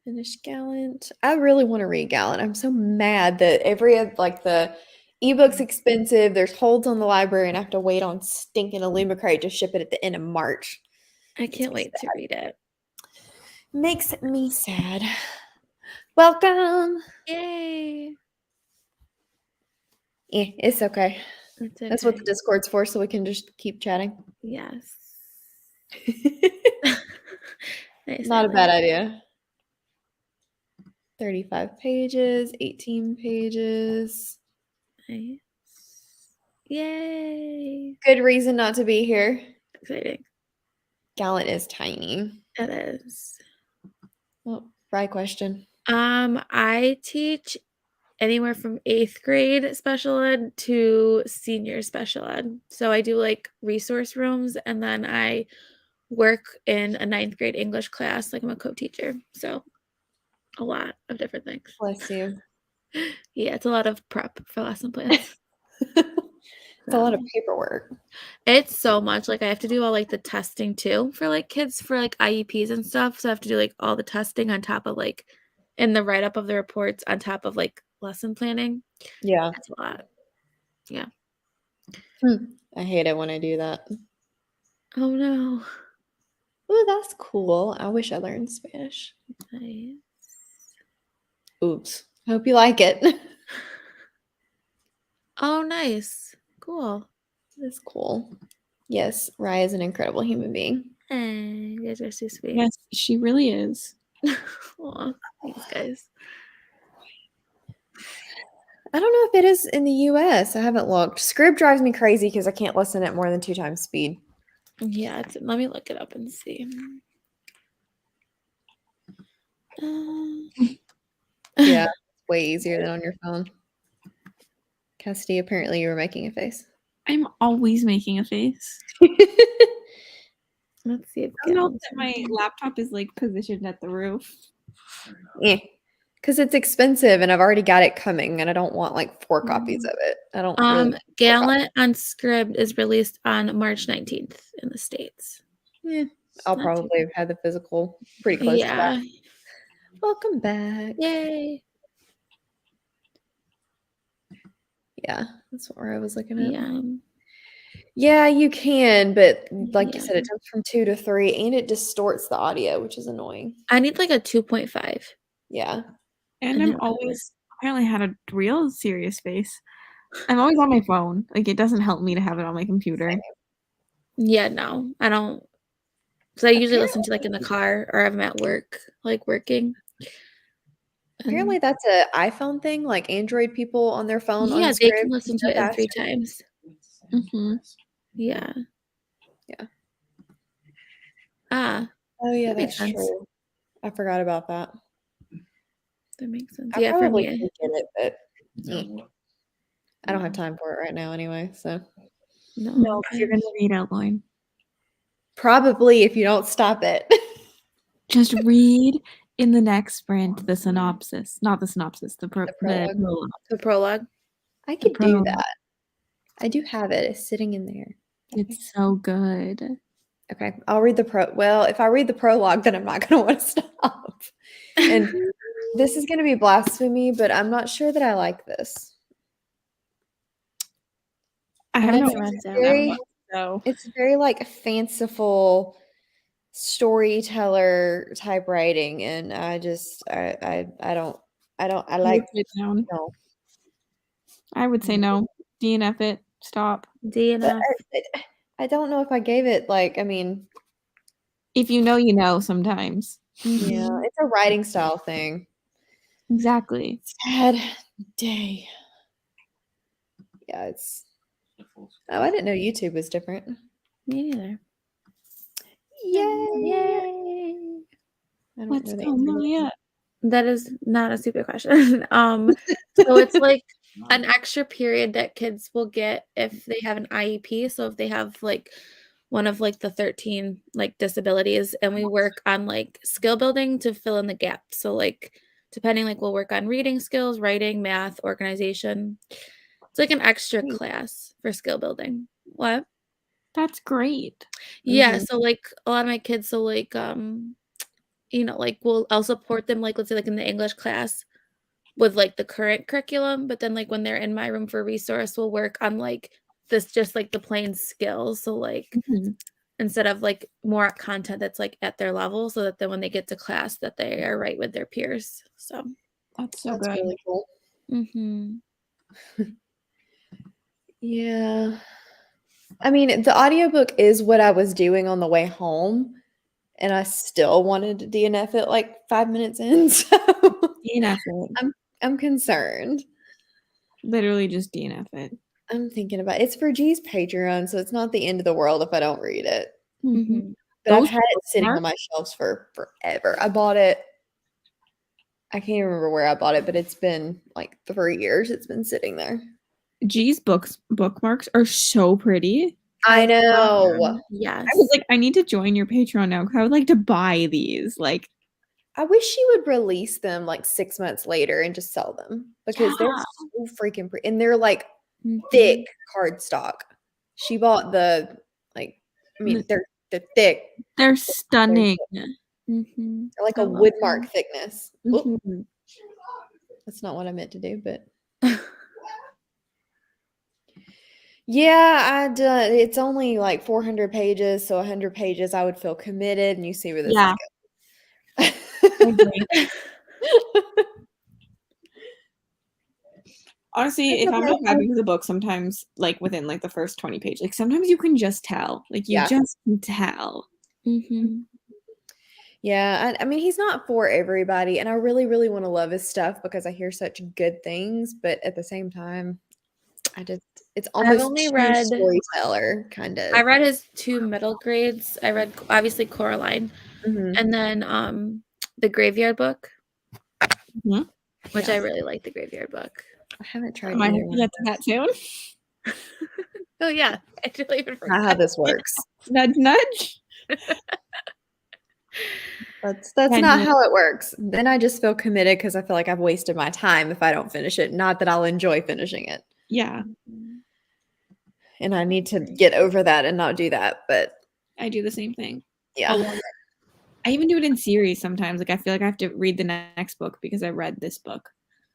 Finish Gallant. I really want to read Gallant. I'm so mad that the ebook's expensive. There's holds on the library, and I have to wait on stinking Illumicrate to ship it at the end of March. I can't wait to read it. Makes me sad. Welcome. Yay! Yeah, it's okay. It's That's what the okay. Discord's for, so we can just keep chatting. Yes. Nice. Not a bad idea. 35 pages, 18 pages. Nice. Yay! Good reason not to be here. Exciting. Gallant is tiny. It is. Well, right question. I teach anywhere from 8th grade special ed to senior special ed. So I do like resource rooms, and then I work in a 9th grade English class. Like I'm a co-teacher. So a lot of different things. Bless you. Yeah, it's a lot of prep for lesson plans. It's a lot of paperwork. It's so much. Like I have to do all like the testing too for like kids for like IEPs and stuff. So I have to do like all the testing on top of like in the write-up of the reports on top of like lesson planning. Yeah. That's a lot. Yeah. I hate it when I do that. Oh no. Oh, that's cool. I wish I learned Spanish. Nice. Oops. Hope you like it. Oh, nice. Cool. That's cool. Yes, Rye is an incredible human being. Hey, you guys are so sweet. Yes, she really is. Aw, thanks, guys. I don't know if it is in the US. I haven't looked. Scrib drives me crazy because I can't listen at more than 2 times speed. Yeah, let me look it up and see. Yeah, it's way easier than on your phone. Cassidy, apparently you were making a face. I'm always making a face. Let's see if I don't know that my laptop is like positioned at the roof. Yeah. Because it's expensive and I've already got it coming and I don't want like 4 copies of it. I don't really want 4 copies. Gallant Unscribed is released on March 19th in the States. Yeah, I'll Not too probably have had the physical pretty close to that. Welcome back. Yay. Yeah, that's where I was looking at. Yeah. Yeah, you can, but like you Yeah. said, it jumps from 2 to 3 and it distorts the audio, which is annoying. I need like a 2.5. Yeah. And I I'm don't always apparently had a real serious face. I'm always on my phone. Like, it doesn't help me to have it on my computer. Same. Yeah, no, I don't. So I usually listen to like in the car or I'm at work, like working. Apparently that's a iPhone thing, like Android people on their phone Yeah, on they script can listen to go it in faster. 3 times. Yeah. Yeah. Ah, Oh yeah, that makes that's sense. true. I forgot about that. That makes sense. I Yeah, for probably me. could get it, but I don't have time for it right now anyway, so. No, No. because you're gonna read outline. Probably if you don't stop it. Just read in the next sprint the synopsis, not the synopsis, the prologue. prologue. The prologue. I could do prologue. that. I do have it. It's sitting in there. It's so good. Okay, I'll read the well, if I read the prologue, then I'm not gonna want to stop. And this is gonna be blasphemy, but I'm not sure that I like this. I haven't That's read very, that, so it's very like fanciful storyteller type writing, and I just I like put it down. no. I would say no. DNF it. Stop. DNF. I don't know if I gave it like, I mean, If you know, you know. Sometimes. yeah, it's a writing style thing. Exactly. Sad day. Yeah, it's. Oh, I didn't know YouTube was different. Me neither. Yay! I don't What's know the going answer to on that. yet? That is not a stupid question. So it's like an extra period that kids will get if they have an IEP. So if they have like one of like the 13 like disabilities, and we work on like skill building to fill in the gaps. So like depending, like we'll work on reading skills, writing, math, organization. It's like an extra class for skill building. What? That's great. Yeah, so like a lot of my kids, so like you know, like I'll support them, like let's say like in the English class with like the current curriculum, but then like when they're in my room for resource, we'll work on like this just like the plain skills. So like instead of like more content that's like at their level, so that then when they get to class that they are right with their peers. So That's so That's good. really cool. Yeah. I mean, the audiobook is what I was doing on the way home, and I still wanted to DNF it like 5 minutes in, so DNF it. I'm concerned. Literally just DNF it. I'm thinking about it's for G's Patreon, so it's not the end of the world if I don't read it. But I've Those had it sitting on my shelves for forever. I bought it. I can't even remember where I bought it, but it's been like 3 years. It's been sitting there. G's bookmarks are so pretty. I know. yes. I was like, I need to join your Patreon now because I would like to buy these. Like, I wish she would release them like 6 months later and just sell them because they're so freaking pretty. And they're like thick cardstock. She bought the like, I mean, they're thick. They're stunning. They're like a woodmark thickness. Oop. That's not what I meant to do, but yeah, it's only like 400 pages, so 100 pages I would feel committed, and you see where this is going. Honestly, if I'm not happy with a book, sometimes like within like the first 20 pages, like sometimes you can just tell. Like you just can tell. Yeah, I mean, he's not for everybody, and I really, really want to love his stuff because I hear such good things, but at the same time, it's almost only too read storyteller kind of. I read his 2 middle grades. I read obviously Coraline, and then the Graveyard Book, which I really like. The Graveyard Book. I haven't tried. Am I going to get to that soon? Oh yeah, I totally even forgot Not how this works. Nudge, nudge. That's And not how it works. Then I just feel committed because I feel like I've wasted my time if I don't finish it. Not that I'll enjoy finishing it. yeah, And I need to get over that and not do that. But I do the same thing. yeah. I even do it in series sometimes. Like I feel like I have to read the next book because I read this book.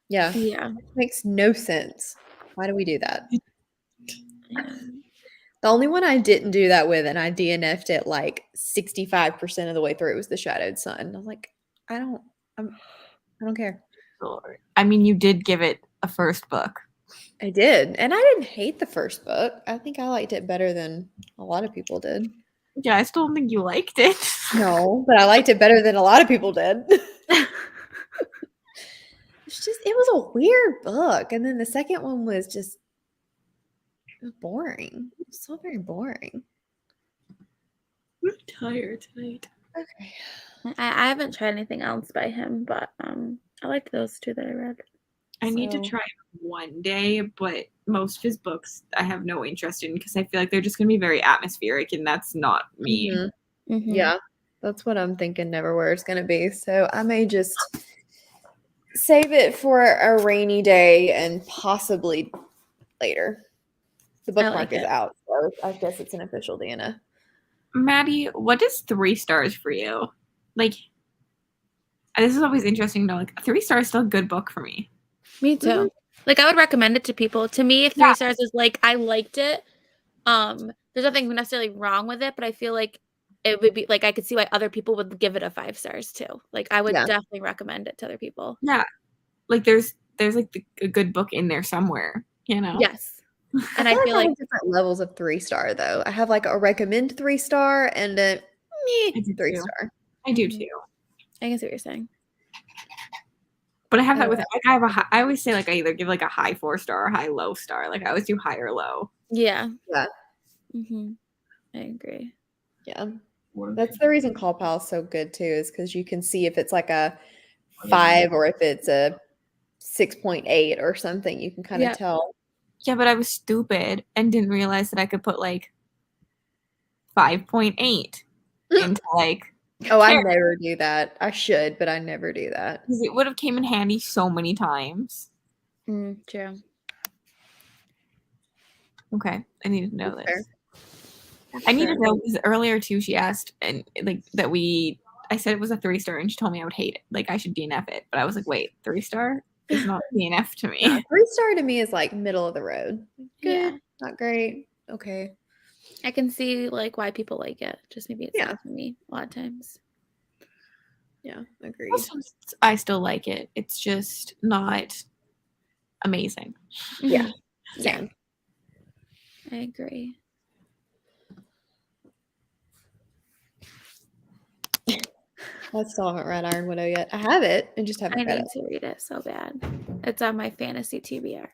Yeah. Yeah. Makes no sense. Why do we do that? Yeah. The only one I didn't do that with, and I DNF'd it like 65% of the way through, was The Shadowed Sun. I was like, I don't care. Lord. I mean, you did give it a first book. I did. And I didn't hate the first book. I think I liked it better than a lot of people did. Yeah, I still don't think you liked it. No, but I liked it better than a lot of people did. It was a weird book. And then the second one was just boring. It was so very boring. I'm tired tonight. Okay. I haven't tried anything else by him, but I liked those two that I read. I need to So- try it one day, but most of his books I have no interest in because I feel like they're just going to be very atmospheric, and that's not me. Mhm. Mhm. Yeah, that's what I'm thinking Neverwhere is going to be. So I may just save it for a rainy day and possibly later. The bookmark like is it. out, so I guess it's an official DNF. Maddie, what is 3 stars for you? Like, this is always interesting to know. Like, 3 stars is still a good book for me. Me too. Mhm. Like I would recommend it to people. To me, 3 stars is like I liked it. There's nothing necessarily wrong with it, but I feel like it would be like I could see why other people would give it a 5 stars too. Like I would Yeah. definitely recommend it to other people. Yeah, like there's like a good book in there somewhere, you know? Yes. And I feel I like have different levels of 3-star though. I have like a recommend 3-star and a I do too. 3-star. I do Mhm. too. I can see what you're saying. But I have that Oh, with like I have a high, I always say like I either give like a high 4 star or high low star. Like I always do high or low. Yeah. Yeah. I agree. Yeah. That's the reason Call Pal is so good too, is because you can see if it's like a 5 or if it's a 6.8 or something. You can kind of Yeah. tell. Yeah, but I was stupid and didn't realize that I could put like 5.8 into like Oh, I never do that. I should, but I never do that. because it would have came in handy so many times. True. Okay, I need to know That's this. fair. I need to Fair. know because earlier too she asked and like that I said it was a 3-star and she told me I would hate it. Like I should DNF it. But I was like, wait, 3-star is not DNF to me. Yeah, 3-star to me is like middle of the road. Good, Yeah. not great. Okay. I can see like why people like it. Just maybe it's Yeah. not for me a lot of times. Yeah, agreed. Also, I still like it. It's just not amazing. Yeah. Yeah. Same. I agree. I still haven't read Iron Widow yet. I have it. I just haven't I read need it. to read it so bad. It's on my fantasy TBR.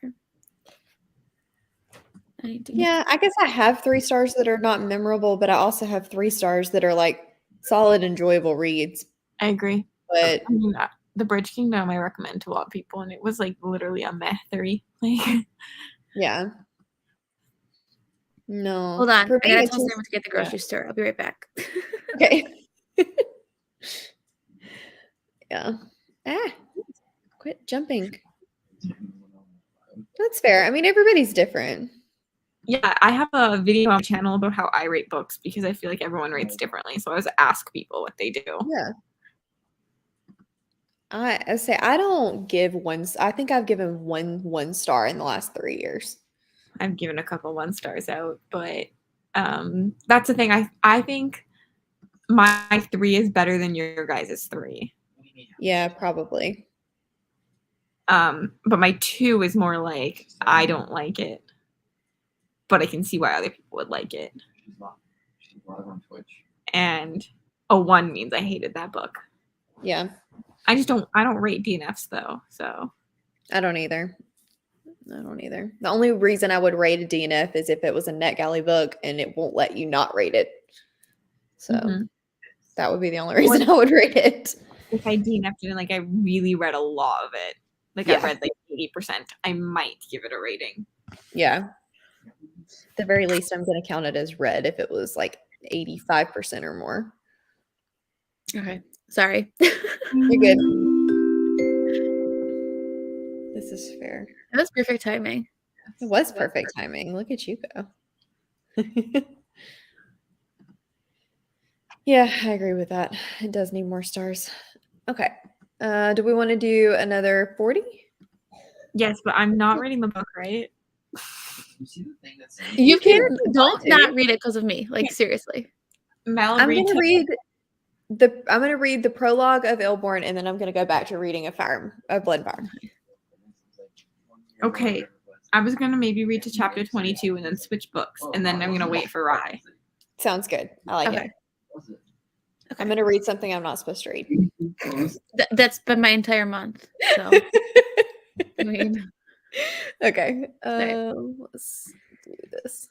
I need to Yeah, I guess I have 3-stars that are not memorable, but I also have 3-stars that are like solid, enjoyable reads. I agree. But I mean, the Bridge Kingdom I recommend to a lot of people, and it was like literally a meh 3. Like, yeah. No. Hold on. For I me, gotta it's tell just someone to get the grocery store. I'll be right back. okay. Yeah. Ah, quit jumping. That's fair. I mean, everybody's different. yeah, I have a video on my channel about how I rate books because I feel like everyone rates differently. So I always ask people what they do. Yeah. I say I don't give I think I've given one star in the last 3 years. I've given a couple 1-stars out, but that's the thing. I think my 3 is better than your guys' 3. Yeah, probably. But my 2 is more like I don't like it, but I can see why other people would like it. And a 1 means I hated that book. Yeah. I don't rate DNFs though, so I don't either. The only reason I would rate a DNF is if it was a NetGalley book and it won't let you not rate it. So that would be the only reason I would rate it. If I DNF'd it and like I really read a lot of it, like I read like 80%, I might give it a rating. Yeah. At the very least, I'm going to count it as read if it was like 85% or more. Okay. Sorry. You're good. This is fair. That was perfect timing. It was perfect timing. Look at you go. Yeah, I agree with that. It does need more stars. Okay. Do we want to do another 40? Yes, but I'm not reading the book, right? You can can if you don't want to. not read it because of me. Like seriously. Mal I'm agreed gonna to. read the prologue of Ilborn, and then I'm gonna go back to reading a Blood and Fire. Okay, I was gonna maybe read to chapter 22 and then switch books, and then I'm gonna wait for Rye. Sounds good. I like Okay. it. I'm gonna read something I'm not supposed to read. That's been my entire month. So I mean, Okay. Sorry. Let's do this.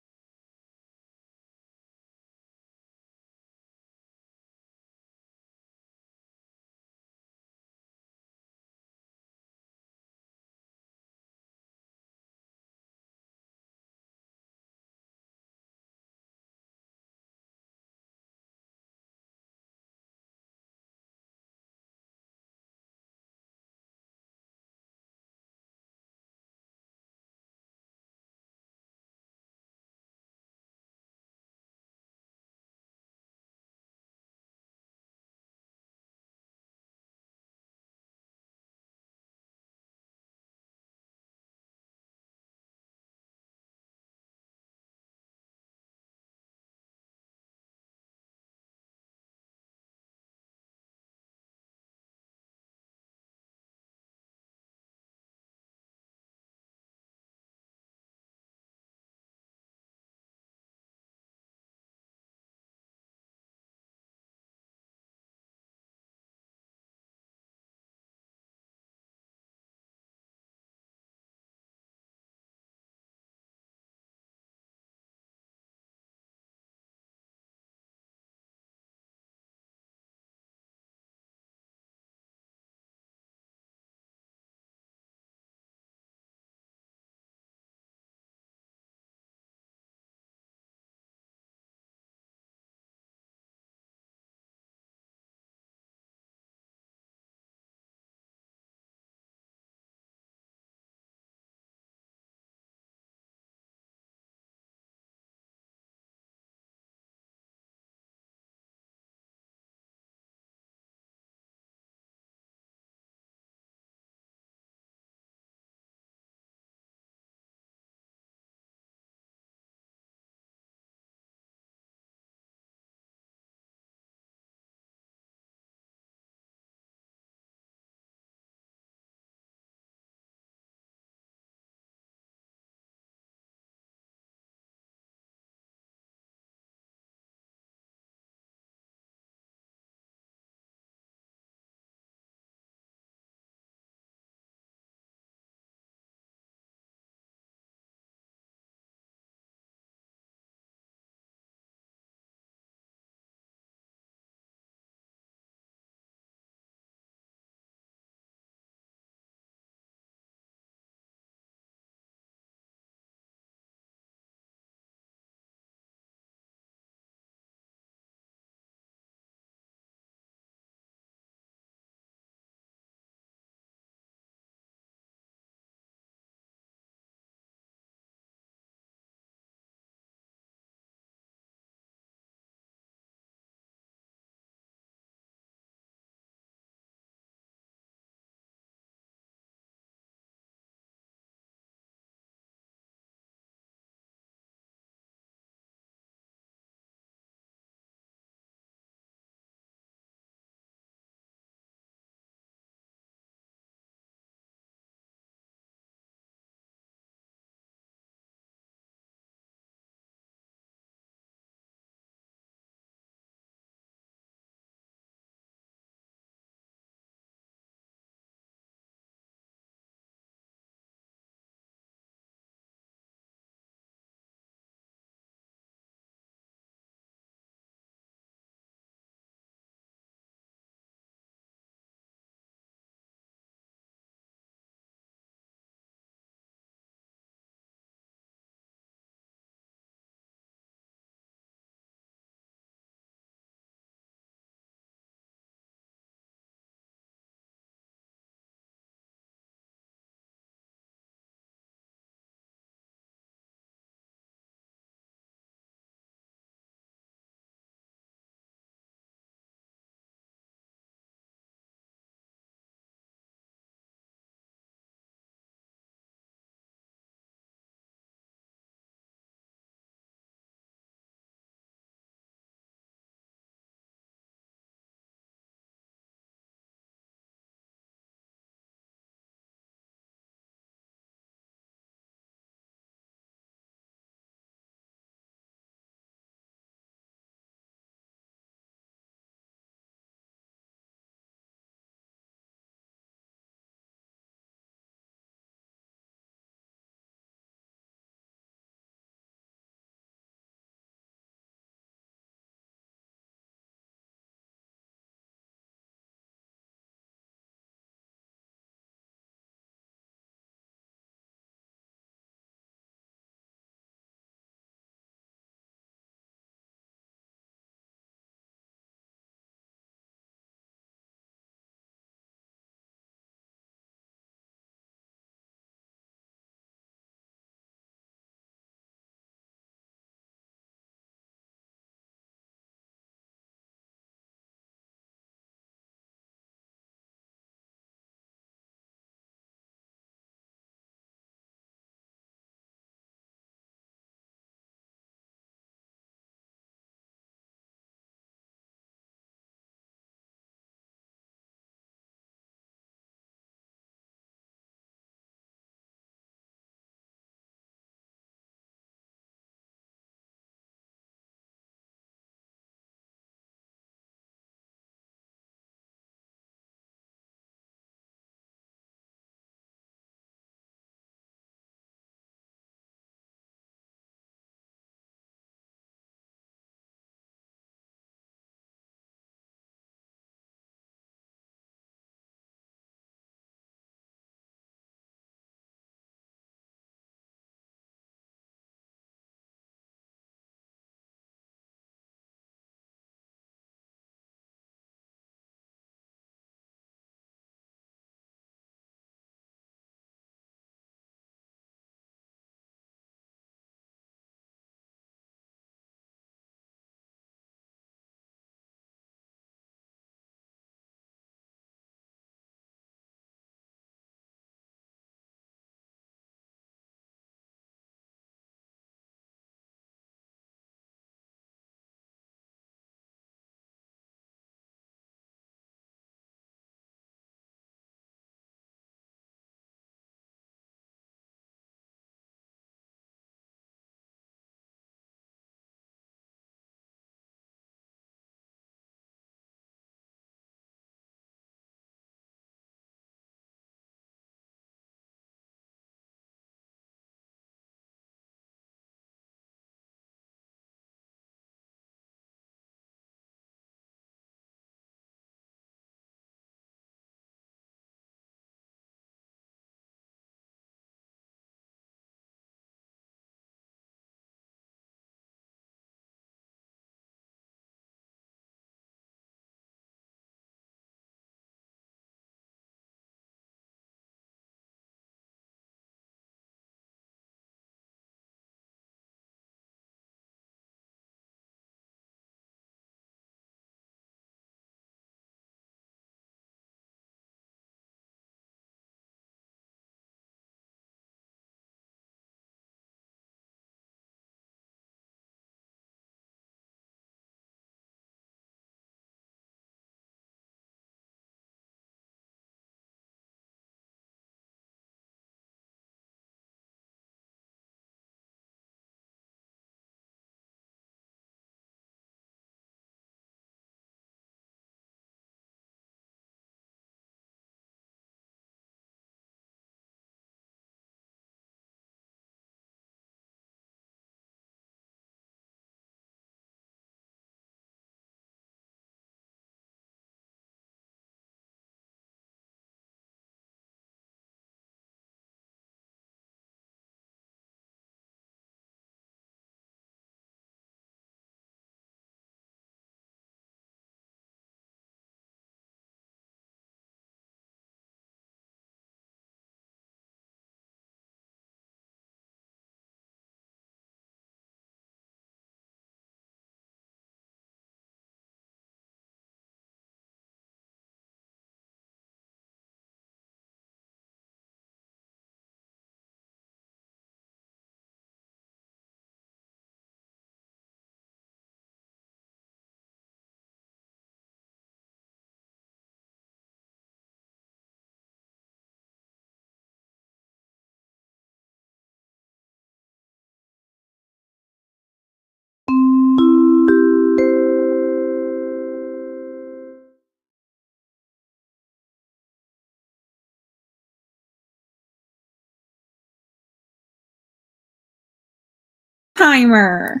timer.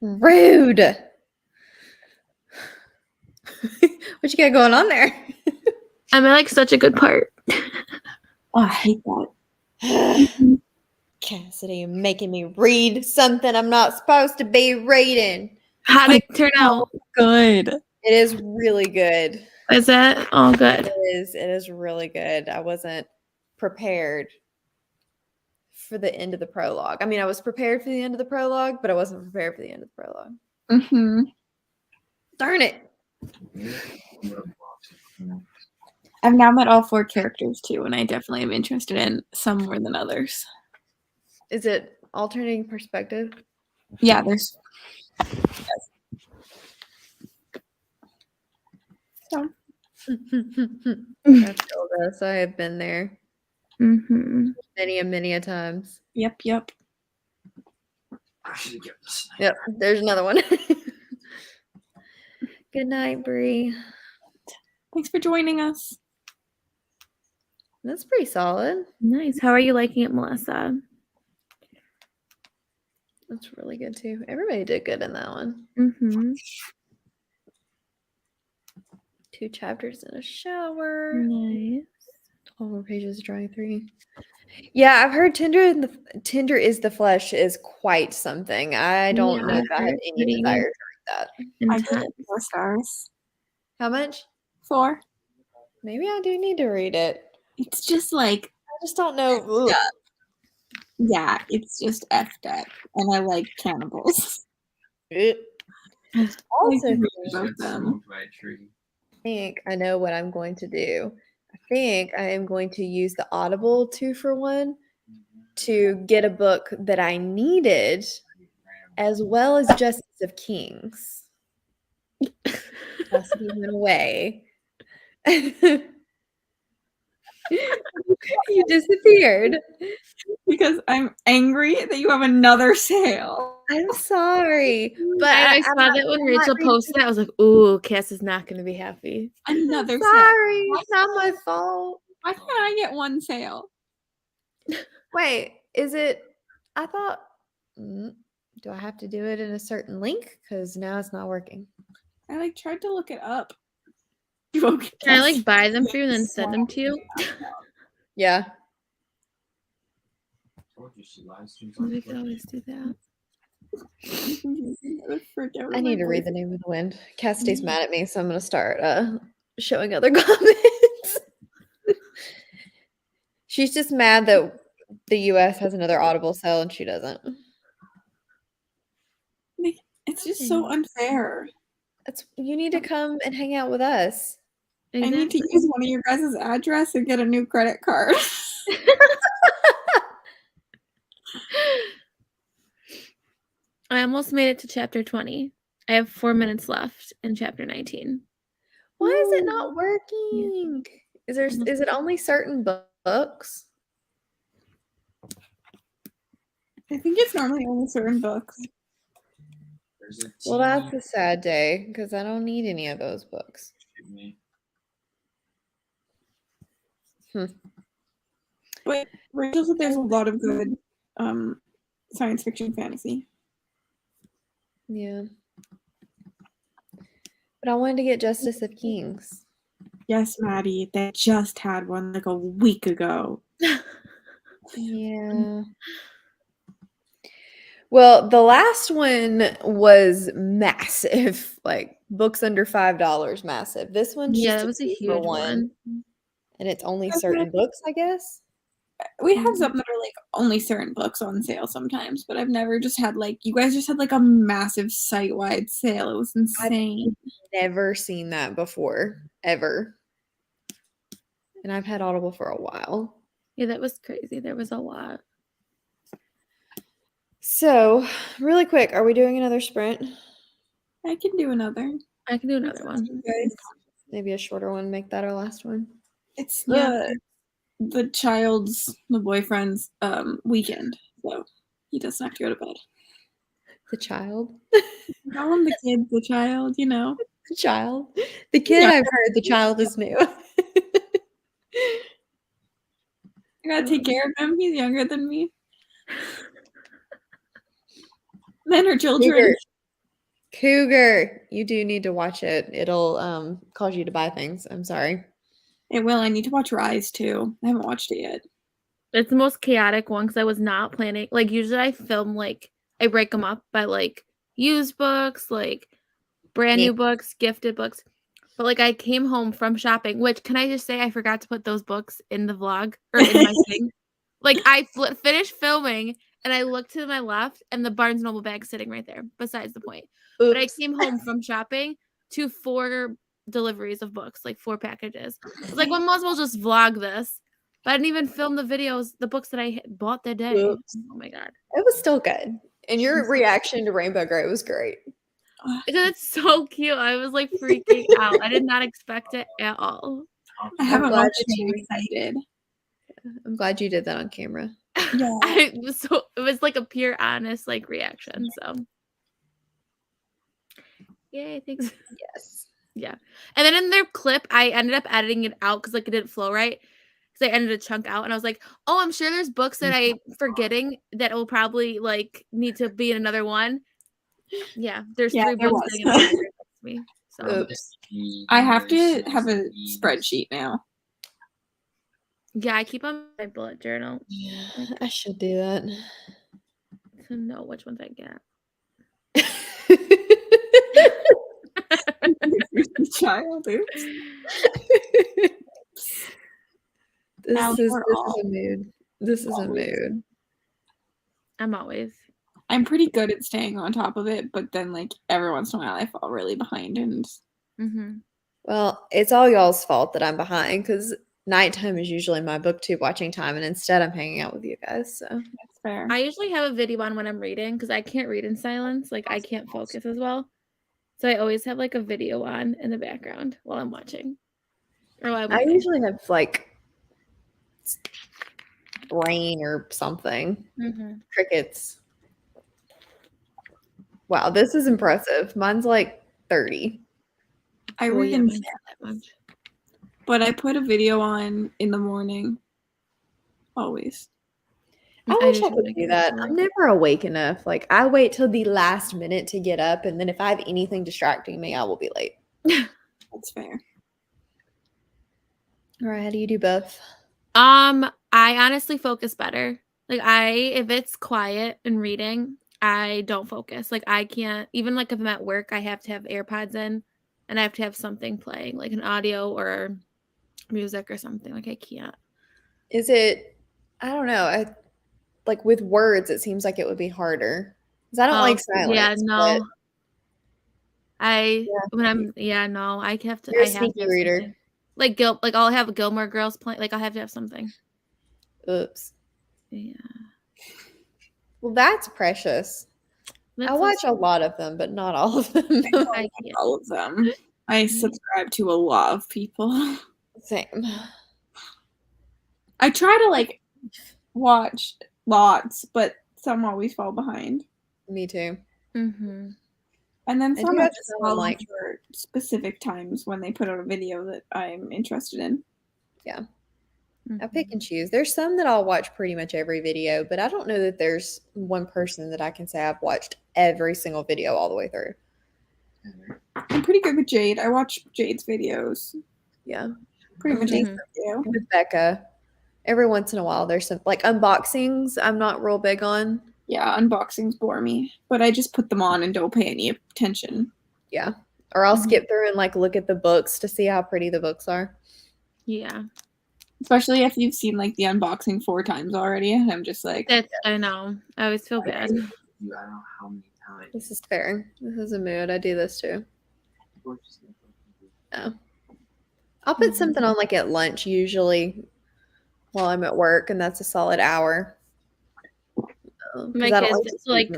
Rude. What you got going on there? I'm at like such a good part. Oh, I hate that. Cassidy, you're making me read something I'm not supposed to be reading. How did it turn out? Good. It is really good. Is that all good? It is really good. I wasn't prepared for the end of the prologue. I mean, I was prepared for the end of the prologue, but I wasn't prepared for the end of the prologue. Mm-hmm. Darn it. I've now met all 4 characters too, and I definitely am interested in some more than others. Is it alternating perspective? Yeah, there's. So. I feel this. I have been there Mm-hmm. many a times. Yep. Yep, there's another one. Good night, Bree. Thanks for joining us. That's pretty solid. Nice. How are you liking it, Melissa? That's really good too. Everybody did good in that one. Mm-hmm. 2 chapters in a shower. Nice. 12 more pages, drawing 3. Yeah, I've heard Tender is the Flesh is quite something. I don't know Yeah, if I have any desire to read that. I gave it 4 stars. How much? 4. Maybe I do need to read it. It's just like. I just don't know. Yeah, it's just effed up, and I like cannibals. Also, I think I know what I'm going to do. I think I am going to use the Audible 2-for-1 to get a book that I needed, as well as Justice of Kings. Cassidy went away. You disappeared. Because I'm angry that you have another sale. I'm sorry, but I saw that when Rachel posted it. I was like, "Ooh, Cass is not going to be happy." Another sale. Sorry, it's not my fault. Why can't I get one sale? Wait, is it? I thought. Do I have to do it in a certain link? Because now it's not working. I tried to look it up. Can I buy them for you and then send them to you? Yeah. We could always do that. I need to read The Name of the Wind. Cassidy's mad at me, so I'm going to start showing other comments. She's just mad that the U.S. has another Audible sale and she doesn't. It's just so unfair. You need to come and hang out with us. Exactly. I need to use one of your guys' address and get a new credit card. I almost made it to chapter 20. I have 4 minutes left in chapter 19. Why is it not working? Yeah. Is it only certain books? I think it's normally only certain books. Well, that's a sad day because I don't need any of those books. But Rachel said there's a lot of good science fiction fantasy. Yeah. But I wanted to get Justice of Kings. Yes, Maddie. They just had one like a week ago. Yeah. Well, the last one was massive, like books under $5 massive. This one's that just was a huge one. And it's only certain books, I guess. We have some that are like only certain books on sale sometimes, but I've never just had you guys just had like a massive site-wide sale. It was insane. I've never seen that before, ever. And I've had Audible for a while. Yeah, that was crazy. There was a lot. So, really quick, are we doing another sprint? I can do another. I can do another one. Maybe a shorter one, make that our last one. It's the boyfriend's weekend, so he doesn't have to go to bed. The child? Call him the kid, the child, you know. The child. The kid, yeah. I've heard the child is new. I gotta take care of him. He's younger than me. Men or children. Cougar. You do need to watch it. It'll cause you to buy things. I'm sorry. It will. I need to watch Rise too. I haven't watched it yet. It's the most chaotic one because I was not planning. Like, usually I film, like, I break them up by, like, used books, like, brand new books, gifted books. But, like, I came home from shopping, which, can I just say, I forgot to put those books in the vlog or in my thing. Like, I finished filming and I looked to my left and the Barnes & Noble bag's sitting right there. Besides the point. Oops. But I came home from shopping to 4 deliveries of books, like 4 packages. I was like, well, might as well just vlog this. But I didn't even film the videos, the books that I bought that day. Oops. Oh my God. It was still good. And your reaction to Rainbow Gray was great. Because it's so cute. I was like freaking out. I did not expect it at all. I haven't watched it. I'm excited. I'm glad you did that on camera. Yeah. It was like a pure honest like reaction. So yay, thanks. Yes. Yeah. And then in their clip, I ended up editing it out because like it didn't flow right. Because I ended a chunk out and I was like, oh, I'm sure there's books that I'm forgetting that will probably like need to be in another one. Yeah, there's 3 books sitting in the library next to me. So Oops. I have to have a spreadsheet now. yeah, I keep on my bullet journal. Yeah, I should do that. To know which ones I get. Child, oops. This is a mood. This is a mood. I'm always. I'm pretty good at staying on top of it, but then like every once in a while I fall really behind and Well, it's all y'all's fault that I'm behind because nighttime is usually my booktube watching time, and instead I'm hanging out with you guys. So that's fair. I usually have a video on when I'm reading because I can't read in silence. Like I can't focus as well. So I always have like a video on in the background while I'm watching. Or while I'm I usually have like rain or something. Crickets. Wow, this is impressive. Mine's like 30. I read in that much. But I put a video on in the morning. Always. I wish I could do that. I'm never awake enough. Like I wait till the last minute to get up, and then if I have anything distracting me, I will be late. That's fair. All right, how do you do both? I honestly focus better. Like if it's quiet and reading, I don't focus. Like I can't, even like if I'm at work, I have to have AirPods in and I have to have something playing, like an audio or music or something. Like I can't. Is it, I don't know. Like with words, it seems like it would be harder. Because I don't like silence. Yeah, no. I have to. You're a I have sneaky to reader. Something. Like I'll have Gilmore Girls playing. Like I'll have to have something. Oops. Yeah. Well, that's precious. I watch a lot of them, but not all of them. I can't. All of them. I subscribe to a lot of people. Same. I try to like watch lots, but some always fall behind. Me too. And then some I just follow for specific times when they put out a video that I'm interested in. Yeah. I pick and choose. There's some that I'll watch pretty much every video, but I don't know that there's one person that I can say I've watched every single video all the way through. I'm pretty good with Jade. I watch Jade's videos. Yeah. Pretty much video. With Becca. Every once in a while there's some like unboxings I'm not real big on. Yeah, unboxings bore me, but I just put them on and don't pay any attention. Yeah. Or I'll skip through and like look at the books to see how pretty the books are. Yeah. Especially if you've seen like the unboxing 4 times already. I'm just like, I know. I always feel bad. I don't know how many times. This is fair. This is a mood. I do this too. Yeah. I'll put something on like at lunch usually while I'm at work, and that's a solid hour. My kids, like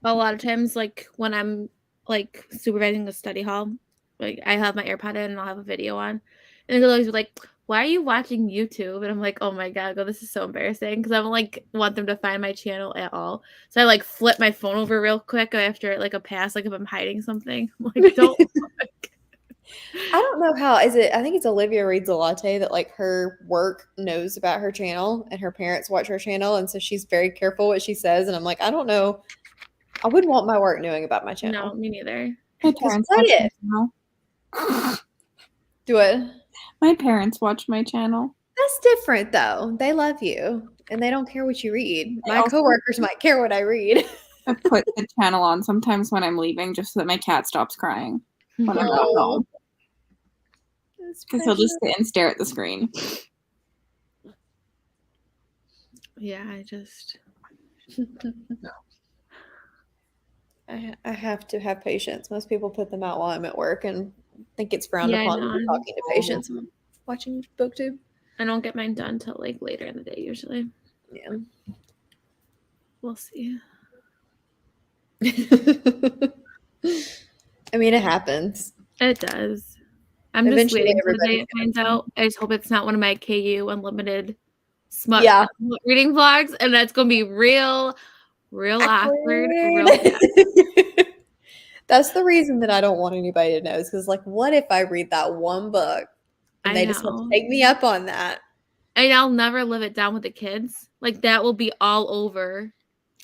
a lot of times, like when I'm like supervising the study hall, like I have my AirPod in and I'll have a video on, and they'll always be like, "Why are you watching YouTube?" And I'm like, "Oh my God, this is so embarrassing," because I don't like want them to find my channel at all. So I like flip my phone over real quick after like a pass, like if I'm hiding something. I'm like, don't. I don't know how is it. I think it's Olivia Reads a Latte that like her work knows about her channel and her parents watch her channel, and so she's very careful what she says. And I'm like, I don't know I wouldn't want my work knowing about my No, channel. me neither. My Just parents play watch it. my channel. Do it. My parents watch my channel. That's different though. They love you and they don't care what you read. My also- coworkers might care what I read. I put the channel on sometimes when I'm leaving just so that my cat stops crying when I'm not Oh, home. that's Because he'll just precious. sit and stare at the screen. Yeah, I just I have to have patience. Most people put them out while I'm at work and think it's frowned Yeah, I upon to know. be talking to patients and watching booktube. I don't get mine done till like later in the day usually. Yeah. We'll see. I mean, it happens. It does. I'm just Eventually, waiting for the day everybody's it finds out. I just hope it's not one of my KU unlimited smut Yeah. reading vlogs, and that's gonna be real awkward, real bad. That's the reason that I don't want anybody to know. Is because, like, what if I read that one book and I they just want know. to take me up on that? And I'll never live it down with the kids. Like that will be all over.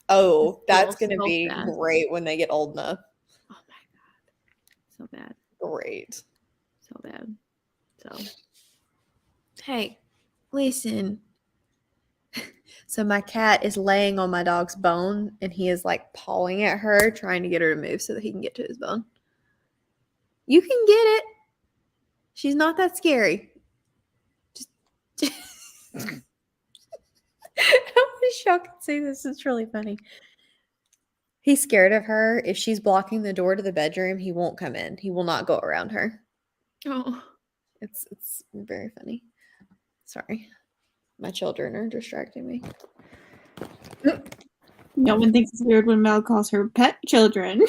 Oh, that's School going to so be fast. great when they get old enough. Oh my god. So bad. Great. So bad. So Hey, listen. So my cat is laying on my dog's bone and he is like pawing at her, trying to get her to move so that he can get to his bone. You can get it. She's not that scary. Just I wish y'all could see this. It's really funny. He's scared of her. If she's blocking the door to the bedroom, he won't come in. He will not go around her. oh It's very funny. Sorry. My children are distracting me. No one thinks it's weird when Mel calls her pet children.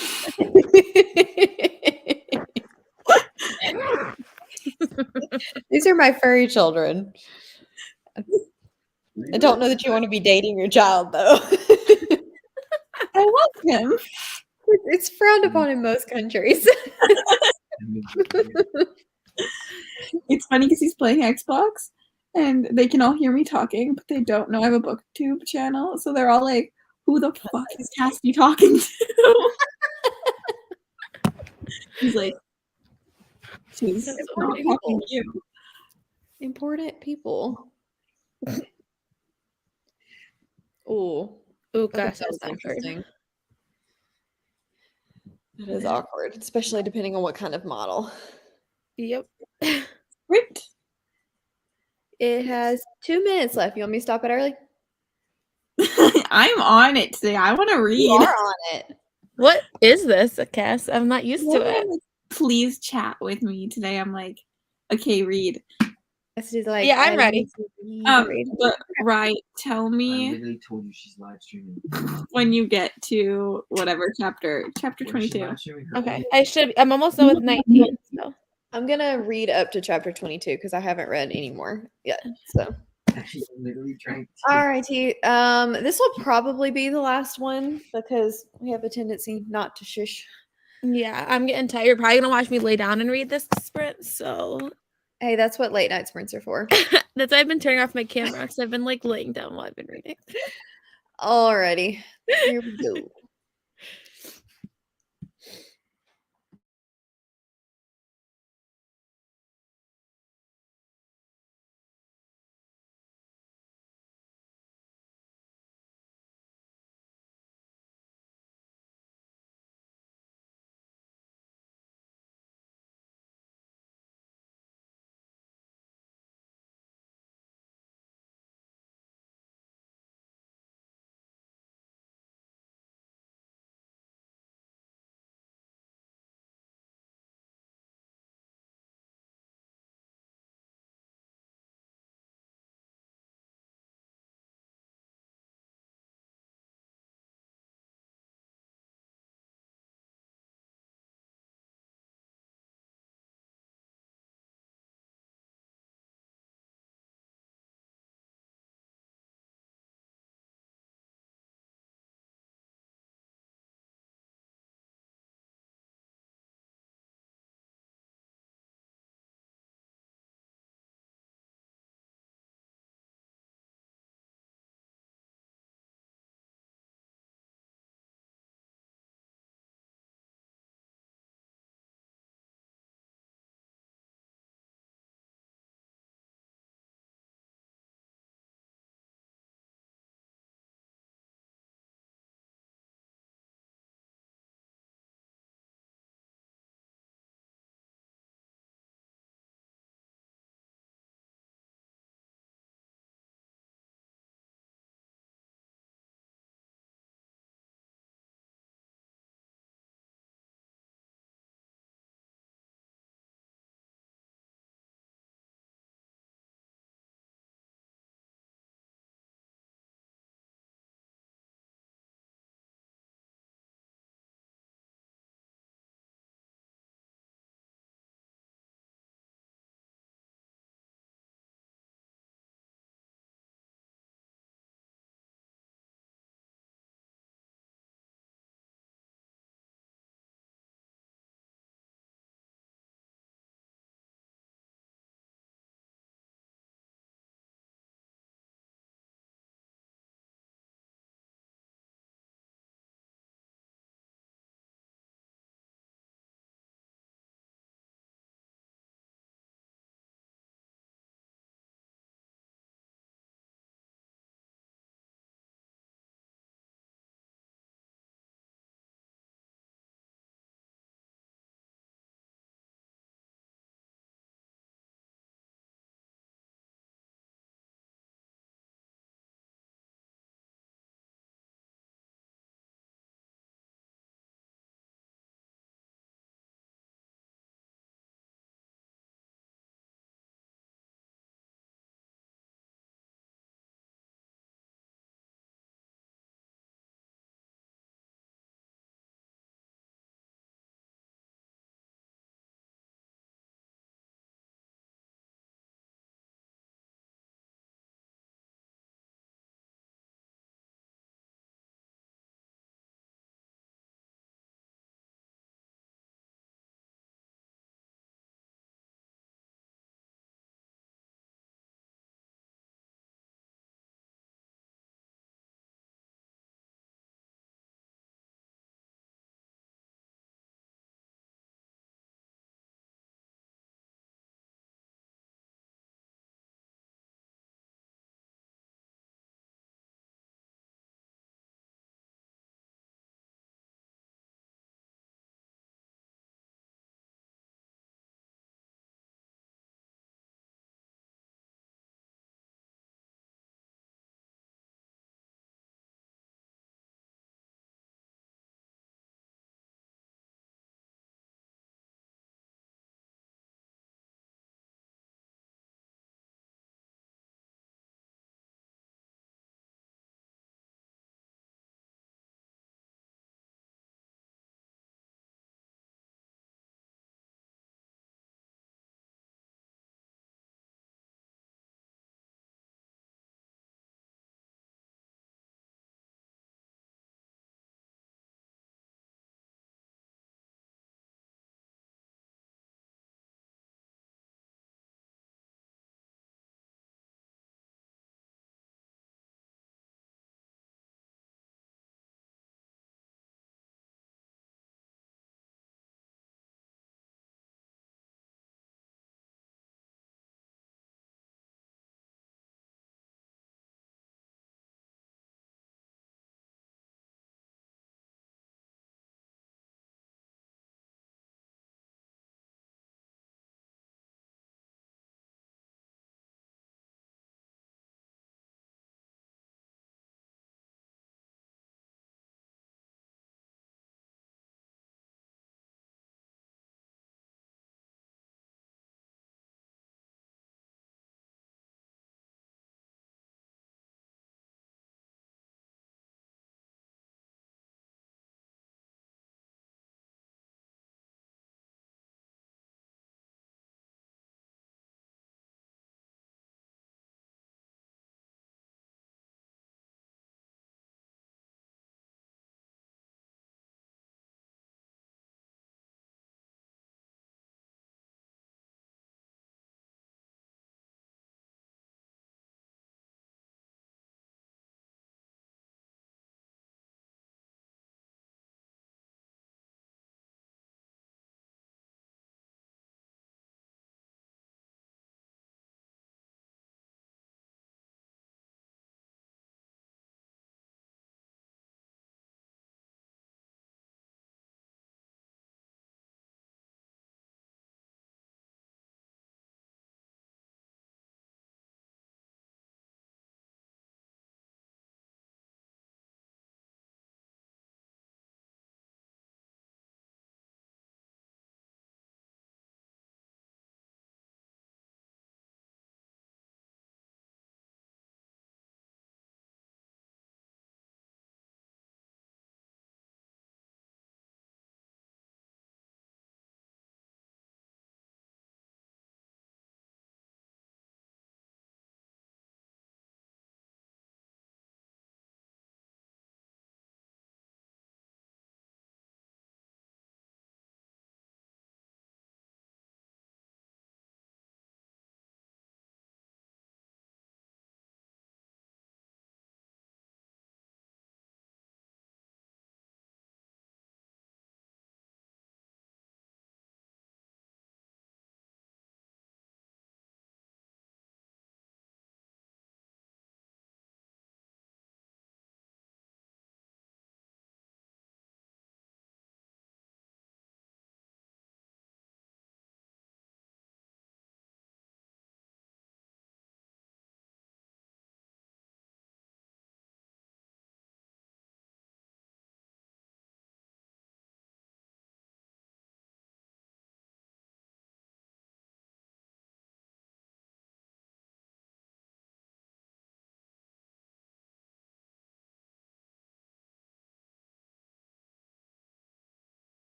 These are my furry children. I don't know that you want to be dating your child, though. I love him. It's frowned upon in most countries. It's funny because he's playing Xbox and they can all hear me talking, but they don't know I have a booktube channel. So they're all like, who the fuck is Cassidy talking to? He's like, she's That's not funny. talking to you. Important people. Ooh. oh Okay, gosh, that was that's awkward. interesting. It is awkward, especially depending on what kind of model. Yep. Great. It has 2 minutes left. You want me to stop it early? I'm on it today. I want to read. You are on it. What is this, Cass? I'm not used to Normally it. I'm like, please chat with me. Today I'm like, okay, read. She's like, Yeah, I'm I ready. need to read. But right, tell I me literally told you she's live streaming. when you get to whatever chapter When she's 22. live streaming her Okay. own- I should I'm almost done with 19. So I'm gonna read up to chapter 22 because I haven't read any more yet. So, She literally drank tea. all righty. This will probably be the last one because we have a tendency not to shush. yeah, I'm getting tired. You're probably gonna watch me lay down and read this sprint. So Hey, that's what late night sprints are for. that's why I've been turning off my camera because I've been like laying down while I've been reading. Alrighty, here we go.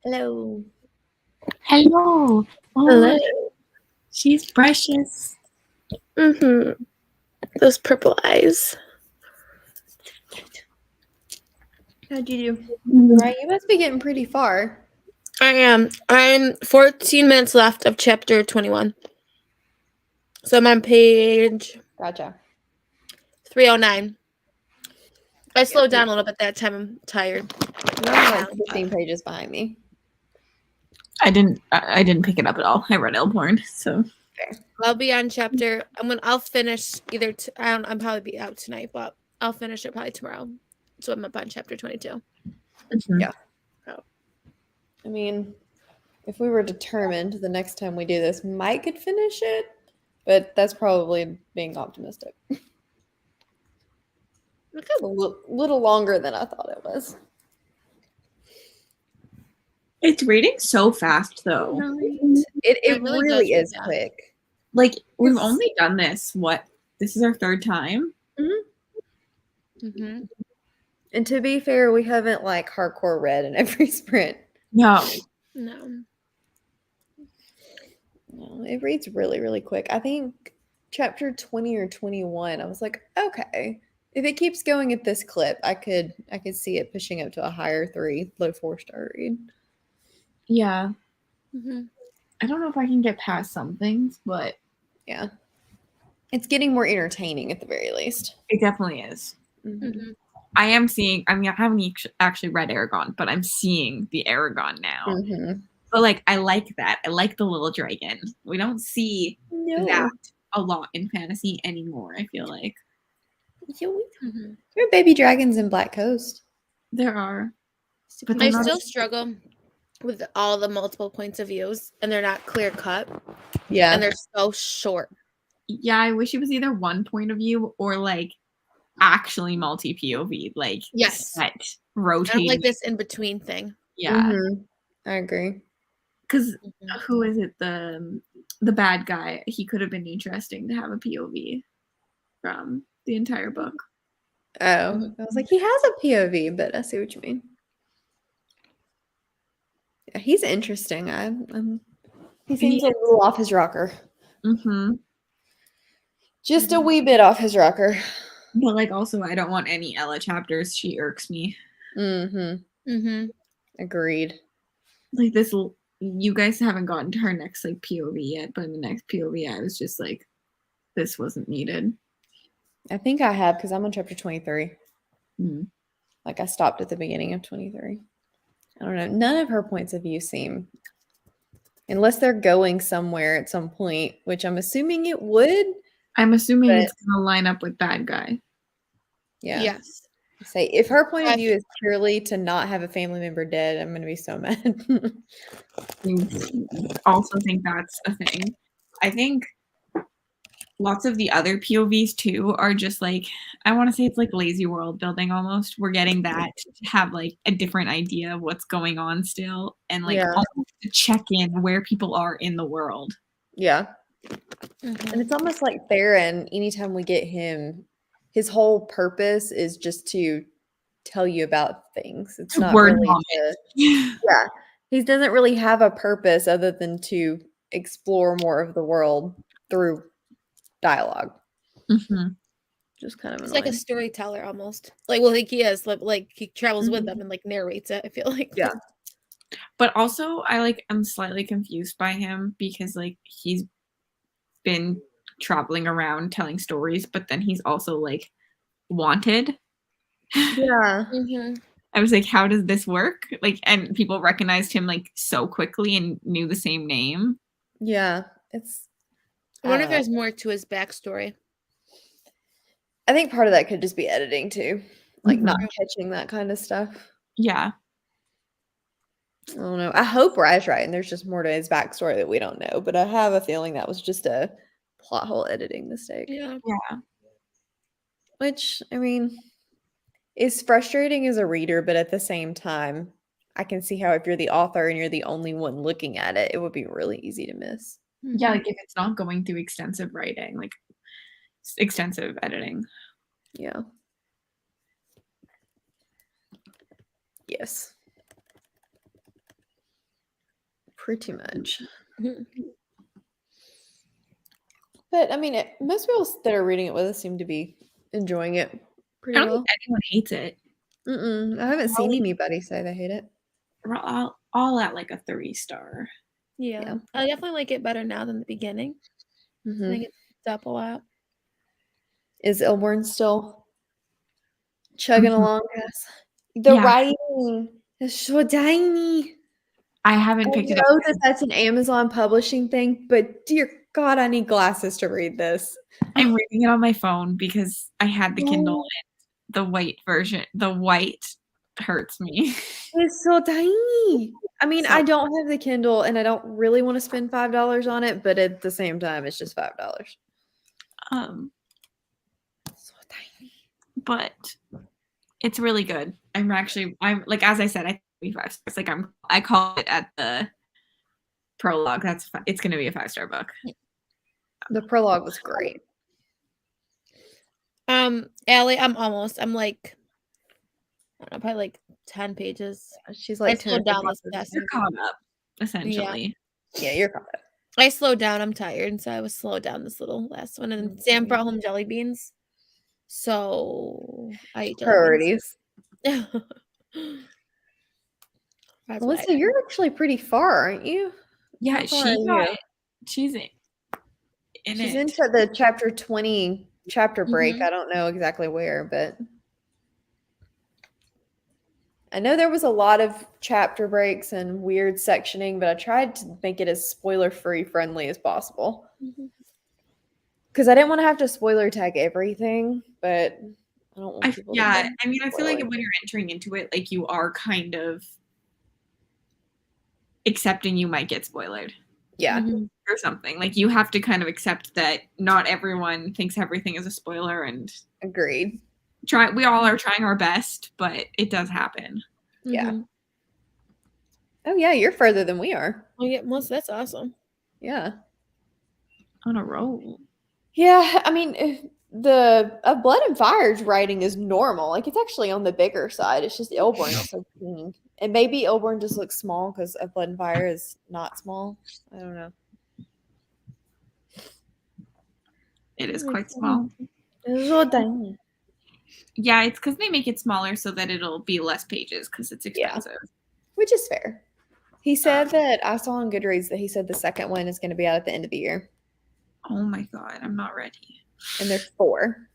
Hello. Hello. Oh, Hello. she's precious. Mm-hmm. Those purple eyes. How'd you do? Mhm. Right, you must be getting pretty far. I am. I'm 14 minutes left of chapter 21. So I'm on page Gotcha. 309. I slowed down a little bit that time. I'm tired. I'm like 15 pages behind me. I didn't pick it up at all. I read Elborn, so I'll be on chapter. I'll finish either. I'm probably be out tonight, but I'll finish it probably tomorrow. So I'm up on chapter 22. Yeah. I mean, if we were determined, the next time we do this, Mike could finish it, but that's probably being optimistic. It's a little longer than I thought it was. it's reading so fast though. It really really does is read fast. quick. Like we've It's- only done this. This is our third time. Mm-hmm. And to be fair, we haven't like hardcore read in every sprint. No, No. No, it reads really, really quick. I think chapter 20 or 21, I was like, okay, if it keeps going at this clip, I could see it pushing up to a higher 3, low 4-star read. yeah. Mm-hmm. I don't know if I can get past some things, but Yeah. It's getting more entertaining at the very least. it definitely is. Mm-hmm. I am seeing. I mean, I haven't actually read Aragon, but I'm seeing the Aragon now. Mm-hmm. But like, I like that. I like the little dragon. We don't see that a lot in fantasy anymore. I feel like Mm-hmm. There are baby dragons in Black Coast. there are, but I they're not. still struggle with all the multiple points of views, and they're not clear cut, Yeah. and they're so short. Yeah, I wish it was either one point of view or like actually multi POV, like Yes. set I rotating. don't like this in between thing. Yeah, Mhm. I agree. because Mhm. who is it? The bad guy. He could have been interesting to have a POV from the entire book. Oh, I was like, he has a POV, but I see what you mean. Yeah, he's interesting. He seems a little off his rocker. Mm-hmm. Just a wee bit off his rocker. But like, also, I don't want any Ella chapters. She irks me. Mm-hmm. Mm-hmm. Agreed. Like this, you guys haven't gotten to her next like POV yet, but in the next POV, I was just like, this wasn't needed. I think I have because I'm on chapter 23. Mm. Like I stopped at the beginning of 23. I don't know. None of her points of view seem, unless they're going somewhere at some point, which I'm assuming it would. I'm assuming But- it's gonna line up with bad guy. Yeah. Yes. Say if her point of view is purely to not have a family member dead, I'm gonna be so mad. I also think that's a thing. I think lots of the other POVs too are just like, I want to say it's like lazy world building almost. We're getting that to have like a different idea of what's going on still, and like Yeah. almost to check in where people are in the world. Yeah. Mhm. And it's almost like Theron, anytime we get him, his whole purpose is just to tell you about things. It's not Word really vomit. yeah. He doesn't really have a purpose other than to explore more of the world through dialogue. Mm-hmm. Just kind of It's annoying. like a storyteller almost. Like he is. Like he travels with Mhm. them and like narrates it. I feel like. Yeah. But also, I'm slightly confused by him because like he's been traveling around telling stories, but then he's also like wanted. Yeah. Mm-hmm. I was like, how does this work? Like, and people recognized him like so quickly and knew the same name. Yeah. It's I wonder don't if know. there's more to his backstory. I think part of that could just be editing too. Like not Mhm. catching that kind of stuff. Yeah. I don't know. I hope Rye's right and there's just more to his backstory that we don't know, but I have a feeling that was just a plot hole editing mistake. Yeah. Yeah. Which, I mean, is frustrating as a reader, but at the same time, I can see how if you're the author and you're the only one looking at it, it would be really easy to miss. Yeah, like if it's not going through extensive writing, like extensive editing. Yeah. Yes. pretty much. Mhm. But I mean, most people that are reading it with us seem to be enjoying it pretty I don't well. think anyone hates it. I haven't seen anybody say they hate it. We're all at like a 3-star. Yeah. Yeah. I definitely like it better now than the beginning. I Mhm. think it's up a lot. Is Ilborn still chugging Mhm. along, guys? The Yeah. writing is so tiny. I haven't I picked it up. know that that's an Amazon publishing thing, but dear God, I need glasses to read this. I'm reading it on my phone because I had the Kindle Oh. and the white version. The white hurts me. It's so tiny. I mean, So- I don't have the Kindle and I don't really want to spend $5 on it, but at the same time, it's just $5. So tiny. But it's really good. I'm like, as I said, I think it'll be 5 stars. Like I call it at the prologue. It's gonna be a 5-star book. The prologue was great. Allie, I'm like, I don't know, probably like 10 pages. She's I like 10 or slowed down this 15 past. You're caught up, essentially. Yeah, you're caught up. I slowed down. I'm tired, so I was slowed down this little last one. And Sam brought home jelly beans, so I ate jelly Priorities. beans. That's why. Melissa, you're actually pretty far, aren't you? Yeah, How far are you? she's in She's it. into the chapter 20 chapter break. Mhm. I don't know exactly where, but I know there was a lot of chapter breaks and weird sectioning, but I tried to make it as spoiler-free friendly as possible. Mhm. Because I didn't want to have to spoiler tag everything, but I don't want people to I be mean, I feel like spoiled. when you're entering into it, like you are kind of accepting you might get spoiled Yeah, Mhm. or something. Like you have to kind of accept that not everyone thinks everything is a spoiler, and agreed. we all are trying our best, but it does happen. Yeah. Mhm. Oh, yeah, you're further than we are. Oh yeah, that's awesome. Yeah. On a roll. Yeah, I mean, the Blood and Fire's writing is normal. Like, it's actually on the bigger side. It's just Ilborn is so clean. And maybe Ilborn just looks small because Blood and Fire is not small. I don't know. It is quite small. It's so tiny. Yeah, it's because they make it smaller so that it'll be less pages because it's expensive. Which is fair. He said that I saw on Goodreads that he said the second one is going to be out at the end of the year. Oh my God, I'm not ready. And there's 4.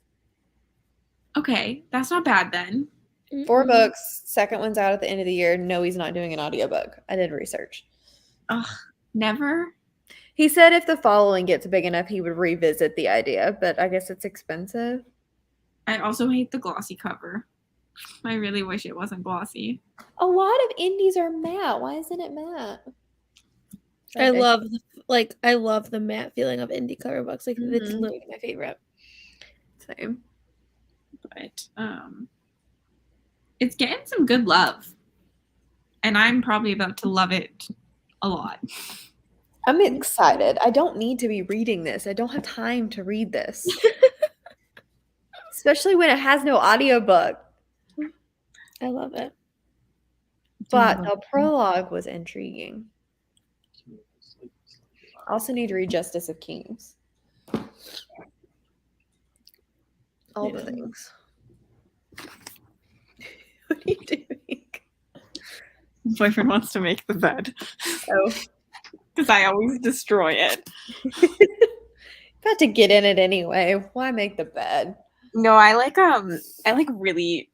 Okay, that's not bad then. 4 Mhm. books. Second one's out at the end of the year. No, he's not doing an audiobook. I did research. Ugh, never. He said if the following gets big enough, he would revisit the idea, but I guess it's expensive. I also hate the glossy cover. I really wish it wasn't glossy. A lot of indies are matte. Why isn't it matte? I love the matte feeling of indie cover books. Like it's Mhm. literally my favorite. Same. But it's getting some good love. And I'm probably about to love it a lot. I'm excited. I don't need to be reading this. I don't have time to read this. Especially when it has no audiobook. I love it. But the prologue was intriguing. I also need to read Justice of Kings. All the things. What are you doing? Boyfriend wants to make the bed. Oh. Because I always destroy it. Got to get in it anyway. Why make the bed? No, I like really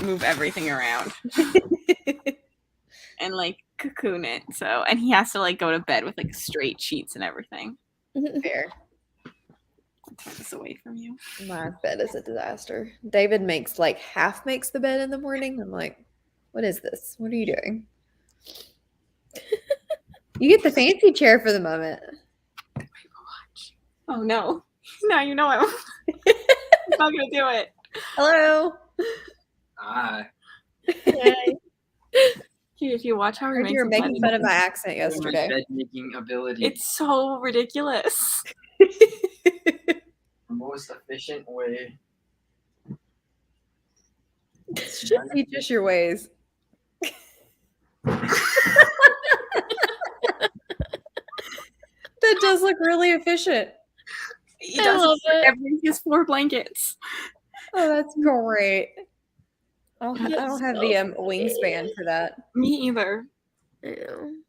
move everything around and like cocoon it. So, and he has to like go to bed with like straight sheets and everything. Fair. Turn this away from you. My bed is a disaster. David makes the bed in the morning. I'm like, what is this? What are you doing? You get the fancy chair for the moment. Oh no. Now you know I'm not gonna do it. Hello. Ah, If you watch how I he heard makes you were his making bed, fun of my accent my yesterday. bed making ability. it's so ridiculous. The most efficient way. Teach us your ways. That does look really efficient. He I does love it. He has 4 blankets. Oh, that's great. I don't That's have so the wingspan for that. Me either. Ew.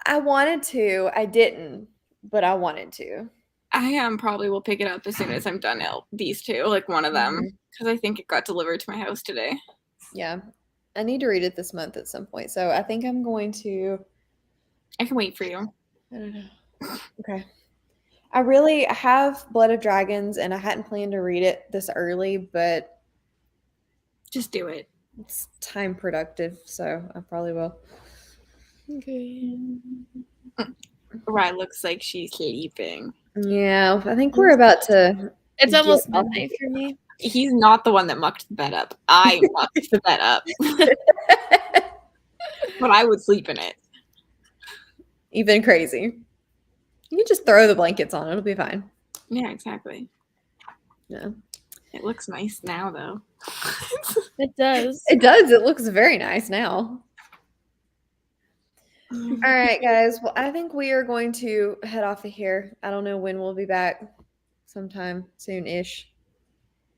I wanted to. I didn't, but I wanted to. I probably will pick it up as soon as I'm done these 2, like one of them, Mhm. because I think it got delivered to my house today. Yeah. I need to read it this month at some point. So I think I'm going to. I can wait for you. I don't know. Okay. I really have Blood of Dragons, and I hadn't planned to read it this early, but Just do it. it's time productive, so I probably will. Okay. Rye looks like she's sleeping. Yeah, I think we're about to. It's get almost off midnight for me. He's not the one that mucked the bed up. I mucked the bed up. But I would sleep in it. Even crazy. You can just throw the blankets on; it'll be fine. Yeah, exactly. Yeah, It looks nice now, though. It does. it does. It looks very nice now. All right, guys. Well, I think we are going to head off of here. I don't know when we'll be back. Sometime soon-ish.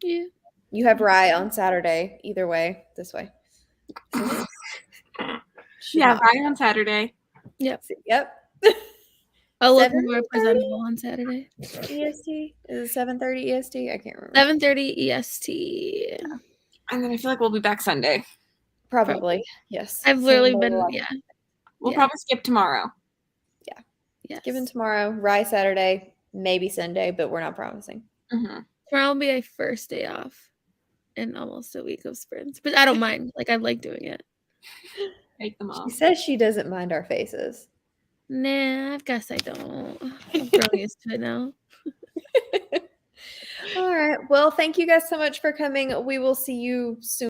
Yeah. You have Rye on Saturday. Either way, this way. Should Yeah, not- Rye on Saturday. Yep. Yep. I'll look 7:30? more presentable on Saturday. EST? Is it 7:30 EST? I can't remember. 7:30 EST. And then I feel like we'll be back Sunday. Probably. Yes. I've literally Same been, level. yeah. We'll Yeah. probably skip tomorrow. Yes. Given tomorrow, Rye Saturday, maybe Sunday, but we're not promising. Mm-hmm. Tomorrow will be my first day off in almost a week of sprints, but I don't mind. Like, I like doing it. Take them She off. says she doesn't mind our faces. Nah, I guess I don't. I'm grown used to it now. All right. Well, thank you guys so much for coming. We will see you soon.